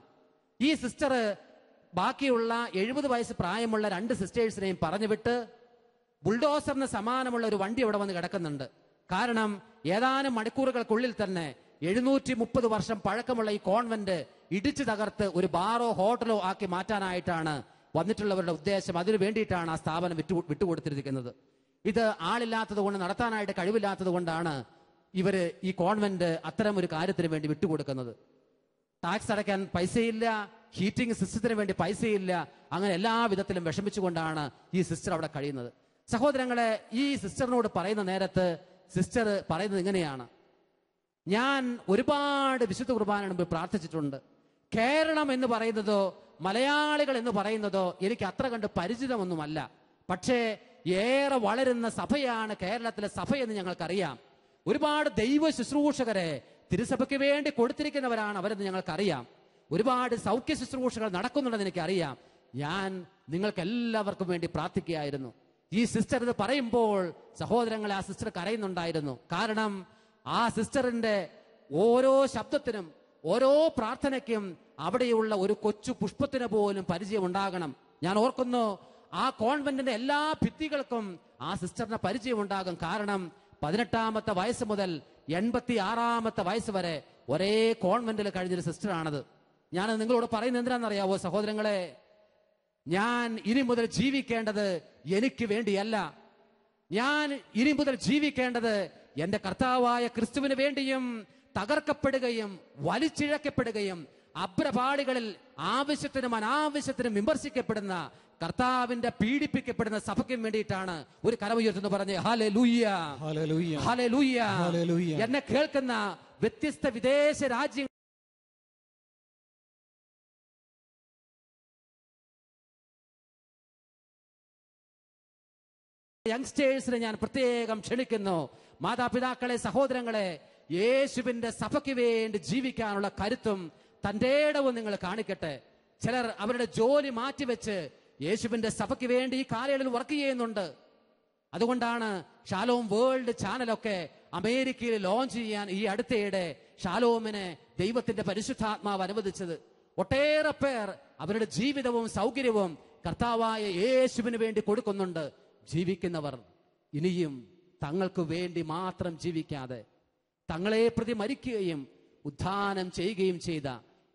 ഈ സിസ്റ്റർ ബാക്കിയുള്ള 70 വയസ്സ് പ്രായമുള്ള 2 സിസ്റ്റേഴ്സിനെയും പറഞ്ഞു വിട്ട് ബുൾഡോസറിന് സമാനമുള്ള ഒരു വണ്ടി അവിടെ വന്ന് കിടക്കുന്നുണ്ട്. കാരണം ഏതാനും മണിക്കൂറുകൾക്കുള്ളിൽ തന്നെ 730 വർഷം പഴക്കമുള്ള ഈ കോൺവെന്റ് ഇടിച്ചു തകർത്ത് ഒരു ബാറോ ഹോട്ടലോ ആക്കി മാറ്റാനായിട്ടാണ് വന്നിട്ടുള്ളവരുടെ ഉദ്ദേശം. അതിനു വേണ്ടിയിട്ടാണ് ആ സ്ഥാപനം വിട്ടുകൊടുത്തിരിക്കുന്നത്. ഇത് ആളില്ലാത്തത് കൊണ്ട്, നടത്താനായിട്ട് കഴിവില്ലാത്തത് കൊണ്ടാണ് ഇവര് ഈ കോൺവെന്റ് അത്തരം ഒരു കാര്യത്തിന് വേണ്ടി വിട്ടുകൊടുക്കുന്നത്. ടാക്സ് അടയ്ക്കാൻ പൈസയില്ല, ഹീറ്റിംഗ് സിസ്റ്റത്തിന് വേണ്ടി പൈസയില്ല. അങ്ങനെ എല്ലാ വിധത്തിലും വിഷമിച്ചുകൊണ്ടാണ് ഈ സിസ്റ്റർ അവിടെ കഴിയുന്നത്. സഹോദരങ്ങളെ, ഈ സിസ്റ്ററിനോട് പറയുന്ന നേരത്ത് സിസ്റ്റർ പറയുന്നത് ഇങ്ങനെയാണ്: ഞാൻ ഒരുപാട് വിശുദ്ധ കുർബാനയുടെ മുമ്പ് പ്രാർത്ഥിച്ചിട്ടുണ്ട്. കേരളം എന്ന് പറയുന്നതോ മലയാളികൾ എന്ന് പറയുന്നതോ എനിക്ക് അത്ര കണ്ട് പരിചിതമൊന്നുമല്ല. പക്ഷേ ഏറെ വളരുന്ന സഭയാണ് കേരളത്തിലെ സഭയെന്ന് ഞങ്ങൾക്കറിയാം. ഒരുപാട് ദൈവ ശുശ്രൂഷകരെ തിരുസഭയ്ക്ക് വേണ്ടി കൊടുത്തിരിക്കുന്നവരാണ് അവരെന്ന് ഞങ്ങൾക്കറിയാം. ഒരുപാട് സൗഖ്യ ശുശ്രൂഷകൾ നടക്കുന്നുണ്ടെന്ന് എനിക്കറിയാം. ഞാൻ നിങ്ങൾക്ക് എല്ലാവർക്കും വേണ്ടി പ്രാർത്ഥിക്കുകയായിരുന്നു. ഈ സിസ്റ്റർ ഇത് പറയുമ്പോൾ സഹോദരങ്ങളെ, ആ സിസ്റ്റർ കരയുന്നുണ്ടായിരുന്നു. കാരണം ആ സിസ്റ്ററിന്റെ ഓരോ ശബ്ദത്തിനും ഓരോ പ്രാർത്ഥനയ്ക്കും അവിടെയുള്ള ഒരു കൊച്ചു പുഷ്പത്തിന് പോലും പരിചയം ഉണ്ടാകണം. ഞാൻ ഓർക്കുന്നു, ആ കോൺവെന്റിന്റെ എല്ലാ ഭിത്തികൾക്കും ആ സിസ്റ്ററിന്റെ പരിചയം ഉണ്ടാകും. കാരണം 18ാമത്തെ വയസ്സ് മുതൽ 86ാമത്തെ വയസ്സ് വരെ ഒരേ കോൺവെന്റിൽ കഴിഞ്ഞൊരു സിസ്റ്ററാണത്. ഞാൻ നിങ്ങളോട് പറയുന്നത് എന്തിനാണെന്നറിയാവോ സഹോദരങ്ങളെ? ഞാൻ ഇനി മുതൽ ജീവിക്കേണ്ടത് എനിക്ക് വേണ്ടിയല്ല. ഞാൻ ഇനി മുതൽ ജീവിക്കേണ്ടത് എന്റെ കർത്താവായ ക്രിസ്തുവിന് വേണ്ടിയും തകർക്കപ്പെടുകയും വലിച്ചിഴക്കപ്പെടുകയും അഭ്രപാളികളിൽ ആവശ്യത്തിനും അനാവശ്യത്തിനും വിമർശിക്കപ്പെടുന്ന കർത്താവിന്റെ പീഡിപ്പിക്കപ്പെടുന്ന സഭയ്ക്കും വേണ്ടിയിട്ടാണ്. ഒരു കരമുയർത്തുന്നു പറഞ്ഞ് ഹല്ലേലൂയ, ഹല്ലേലൂയ, ഹല്ലേലൂയ. ഹല്ലേലൂയ. എന്നെ കേൾക്കുന്ന വ്യത്യസ്ത വിദേശ രാജ്യങ്ങൾ യങ്സ്റ്റേഴ്സിനെ ഞാൻ പ്രത്യേകം ക്ഷണിക്കുന്നു. മാതാപിതാക്കളെ, സഹോദരങ്ങളെ, യേശുവിന്റെ സഭയ്ക്ക് വേണ്ടി ജീവിക്കാനുള്ള കരുത്തും തന്റെ ഇടവും നിങ്ങൾ കാണിക്കട്ടെ. ചിലർ അവരുടെ ജോലി മാറ്റിവെച്ച് യേശുവിന്റെ സഭയ്ക്ക് വേണ്ടി ഈ കാലയളവിൽ വർക്ക് ചെയ്യുന്നുണ്ട്. അതുകൊണ്ടാണ് ഷാലോം വേൾഡ് ചാനലൊക്കെ അമേരിക്കയിൽ ലോഞ്ച് ചെയ്യാൻ ഈ അടുത്തയിടെ ഷാലോമിനെ ദൈവത്തിന്റെ പരിശുദ്ധാത്മാവ് അനുവദിച്ചത്. ഒട്ടേറെ പേർ അവരുടെ ജീവിതവും സൗകര്യവും കർത്താവായ യേശുവിന് വേണ്ടി കൊടുക്കുന്നുണ്ട്. ജീവിക്കുന്നവർ ഇനിയും തങ്ങൾക്ക് വേണ്ടി മാത്രം ജീവിക്കാതെ തങ്ങളെ പ്രതി മരിക്കുകയും ഉത്ഥാനം ചെയ്യുകയും ചെയ്ത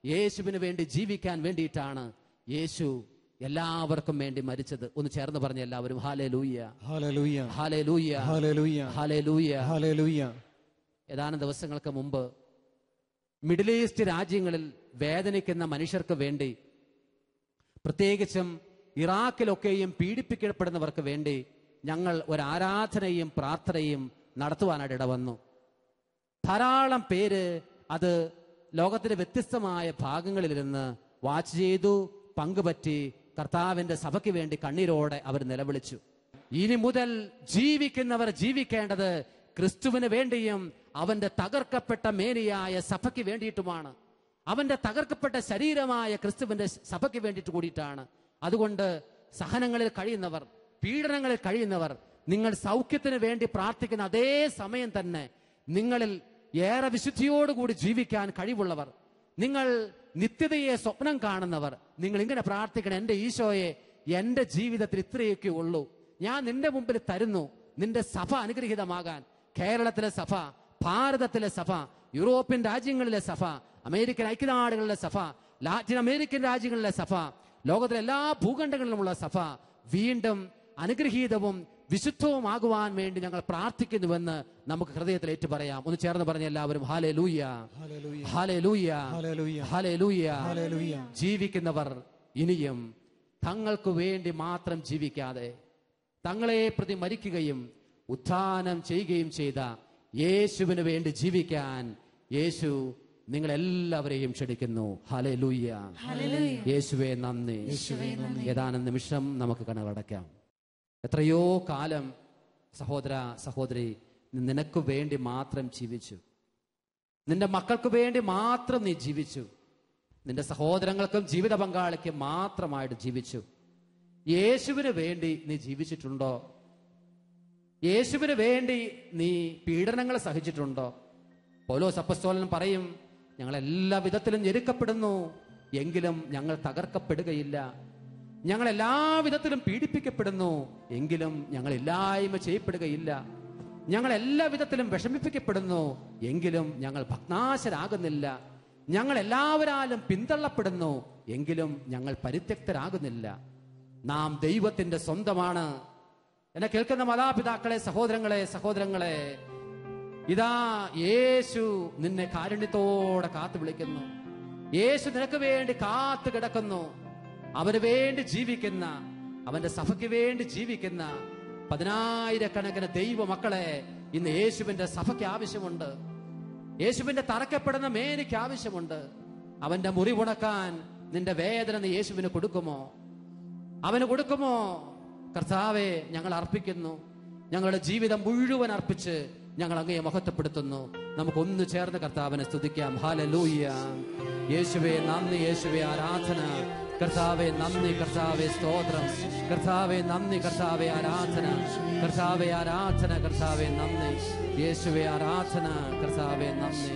യേശുവിന് വേണ്ടി ജീവിക്കാൻ വേണ്ടിയിട്ടാണ് യേശു എല്ലാവർക്കും വേണ്ടി മരിച്ചത്. ഒന്ന് ചേർന്ന് പറഞ്ഞ എല്ലാവരും hallelujah, hallelujah, hallelujah, hallelujah, hallelujah, hallelujah. ഏതാനും ദിവസങ്ങൾക്ക് മുമ്പ് മിഡിൽ ഈസ്റ്റ് രാജ്യങ്ങളിൽ വേദനിക്കുന്ന മനുഷ്യർക്ക് വേണ്ടി പ്രത്യേകിച്ചും ഇറാഖിലൊക്കെയും പീഡിപ്പിക്കപ്പെടുന്നവർക്ക് വേണ്ടി ഞങ്ങൾ ഒരു ആരാധനയും പ്രാർത്ഥനയും നടത്തുവാനായിട്ട് ഇടവന്നു. ധാരാളം പേര് അത് ലോകത്തിന്റെ വ്യത്യസ്തമായ ഭാഗങ്ങളിലിരുന്ന് വാച്ച് ചെയ്തു, പങ്കുപറ്റി കർത്താവിന്റെ സഭയ്ക്ക് വേണ്ടി കണ്ണീരോടെ അവർ നിലവിളിച്ചു. ഇനി മുതൽ ജീവിക്കുന്നവർ ജീവിക്കേണ്ടത് ക്രിസ്തുവിന് വേണ്ടിയും അവന്റെ തകർക്കപ്പെട്ട മേനിയായ സഭയ്ക്ക് വേണ്ടിയിട്ടുമാണ്. അവന്റെ തകർക്കപ്പെട്ട ശരീരമായ ക്രിസ്തുവിന്റെ സഭയ്ക്ക് വേണ്ടിയിട്ട് കൂടിയിട്ടാണ്. അതുകൊണ്ട് സഹനങ്ങളിൽ കഴിയുന്നവർ, പീഡനങ്ങളിൽ കഴിയുന്നവർ, നിങ്ങൾ സൗഖ്യത്തിന് വേണ്ടി പ്രാർത്ഥിക്കുന്ന അതേ സമയം തന്നെ നിങ്ങളിൽ ഏറെ വിശുദ്ധിയോടുകൂടി ജീവിക്കാൻ കഴിവുള്ളവർ, നിങ്ങൾ നിത്യതയെ സ്വപ്നം കാണുന്നവർ, നിങ്ങൾ ഇങ്ങനെ പ്രാർത്ഥിക്കണം: എൻ്റെ ഈശോയെ, എൻ്റെ ജീവിതത്തിൽ ഇത്രയൊക്കെ ഉള്ളൂ, ഞാൻ നിന്റെ മുമ്പിൽ തരുന്നു. നിന്റെ സഭ അനുഗ്രഹീതമാകാൻ കേരളത്തിലെ സഭ, ഭാരതത്തിലെ സഭ, യൂറോപ്യൻ രാജ്യങ്ങളിലെ സഭ, അമേരിക്കൻ ഐക്യനാടുകളിലെ സഭ, ലാറ്റിൻ അമേരിക്കൻ രാജ്യങ്ങളിലെ സഭ, ലോകത്തിലെ എല്ലാ ഭൂഖണ്ഡങ്ങളിലുമുള്ള സഭ വീണ്ടും അനുഗ്രഹീതവും വിശുദ്ധവുമാകുവാൻ വേണ്ടി ഞങ്ങൾ പ്രാർത്ഥിക്കുന്നുവെന്ന് നമുക്ക് ഹൃദയത്തിൽ ഏറ്റു പറയാം. ഒന്ന് ചേർന്ന് പറഞ്ഞ എല്ലാവരും ഹല്ലേലൂയ, ഹല്ലേലൂയ, ഹല്ലേലൂയ. ജീവിക്കുന്നവർ ഇനിയും തങ്ങൾക്ക് വേണ്ടി മാത്രം ജീവിക്കാതെ തങ്ങളെ പ്രതി മരിക്കുകയും ഉത്ഥാനം ചെയ്യുകയും ചെയ്ത യേശുവിന് വേണ്ടി ജീവിക്കാൻ യേശു നിങ്ങളെല്ലാവരെയും ക്ഷണിക്കുന്നു. ഹല്ലേലൂയ, യേശുവേ നന്ദി. ഏതാനും നിമിഷം നമുക്ക് കണ്ണടയ്ക്കാം. എത്രയോ കാലം സഹോദര സഹോദരി, നിനക്ക് വേണ്ടി മാത്രം ജീവിച്ചു. നിന്റെ മക്കൾക്ക് വേണ്ടി മാത്രം നീ ജീവിച്ചു. നിന്റെ സഹോദരങ്ങൾക്കും ജീവിത പങ്കാളിക്കും മാത്രമായിട്ട് ജീവിച്ചു. യേശുവിന് വേണ്ടി നീ ജീവിച്ചിട്ടുണ്ടോ? യേശുവിന് വേണ്ടി നീ പീഡനങ്ങൾ സഹിച്ചിട്ടുണ്ടോ? പൗലോസ് അപ്പോസ്തലൻ പറയും, ഞങ്ങൾ എല്ലാ വിധത്തിലും ഞെരുക്കപ്പെടുന്നു, എങ്കിലും ഞങ്ങൾ തകർക്കപ്പെടുകയില്ല. ഞങ്ങൾ എല്ലാവിധത്തിലും പീഡിപ്പിക്കപ്പെടുന്നു, എങ്കിലും ഞങ്ങൾ ഇല്ലായ്മ ചെയ്യപ്പെടുകയില്ല. ഞങ്ങൾ എല്ലാ വിധത്തിലും വിഷമിപ്പിക്കപ്പെടുന്നു, എങ്കിലും ഞങ്ങൾ ഭഗ്നാശരാകുന്നില്ല. ഞങ്ങൾ എല്ലാവരാലും പിന്തള്ളപ്പെടുന്നു, എങ്കിലും ഞങ്ങൾ പരിത്യക്തരാകുന്നില്ല. നാം ദൈവത്തിന്റെ സ്വന്തമാണ്. എന്നെ കേൾക്കുന്ന മാതാപിതാക്കളെ, സഹോദരങ്ങളെ, ഇതാ യേശു നിന്നെ കാരുണ്യത്തോടെ കാത്തു വിളിക്കുന്നു. യേശു നിനക്ക് വേണ്ടി കാത്തു കിടക്കുന്നു. അവന് വേണ്ടി ജീവിക്കുന്ന, അവന്റെ സഭയ്ക്ക് വേണ്ടി ജീവിക്കുന്ന പതിനായിരക്കണക്കിന് ദൈവമക്കളെ ഇന്ന് യേശുവിന്റെ സഭയ്ക്ക് ആവശ്യമുണ്ട്. യേശുവിന്റെ തറക്കപ്പെടുന്ന മേനിക്ക് ആവശ്യമുണ്ട്. അവന്റെ മുറിവുണക്കാൻ നിന്റെ വേദന നീ യേശുവിന് കൊടുക്കുമോ? അവന് കൊടുക്കുമോ? കർത്താവെ, ഞങ്ങൾ അർപ്പിക്കുന്നു. ഞങ്ങളുടെ ജീവിതം മുഴുവൻ അർപ്പിച്ച് ഞങ്ങൾ അങ്ങയെ മഹത്വപ്പെടുത്തുന്നു. നമുക്കൊന്ന് ചേർന്ന് കർത്താവിനെ സ്തുതിക്കാം. ഹല്ലേലൂയ. യേശുവേ നന്ദി, യേശുവേ ആരാധന. കർത്താവെ നന്ദി, കർത്താവെ സ്തോത്രം. കർത്താവെ നന്ദി, കർത്താവെ ആരാധന. കർത്താവെ ആരാധന, കർത്താവെ നന്ദി. യേശുവേ ആരാധന, കർത്താവെ നന്ദി.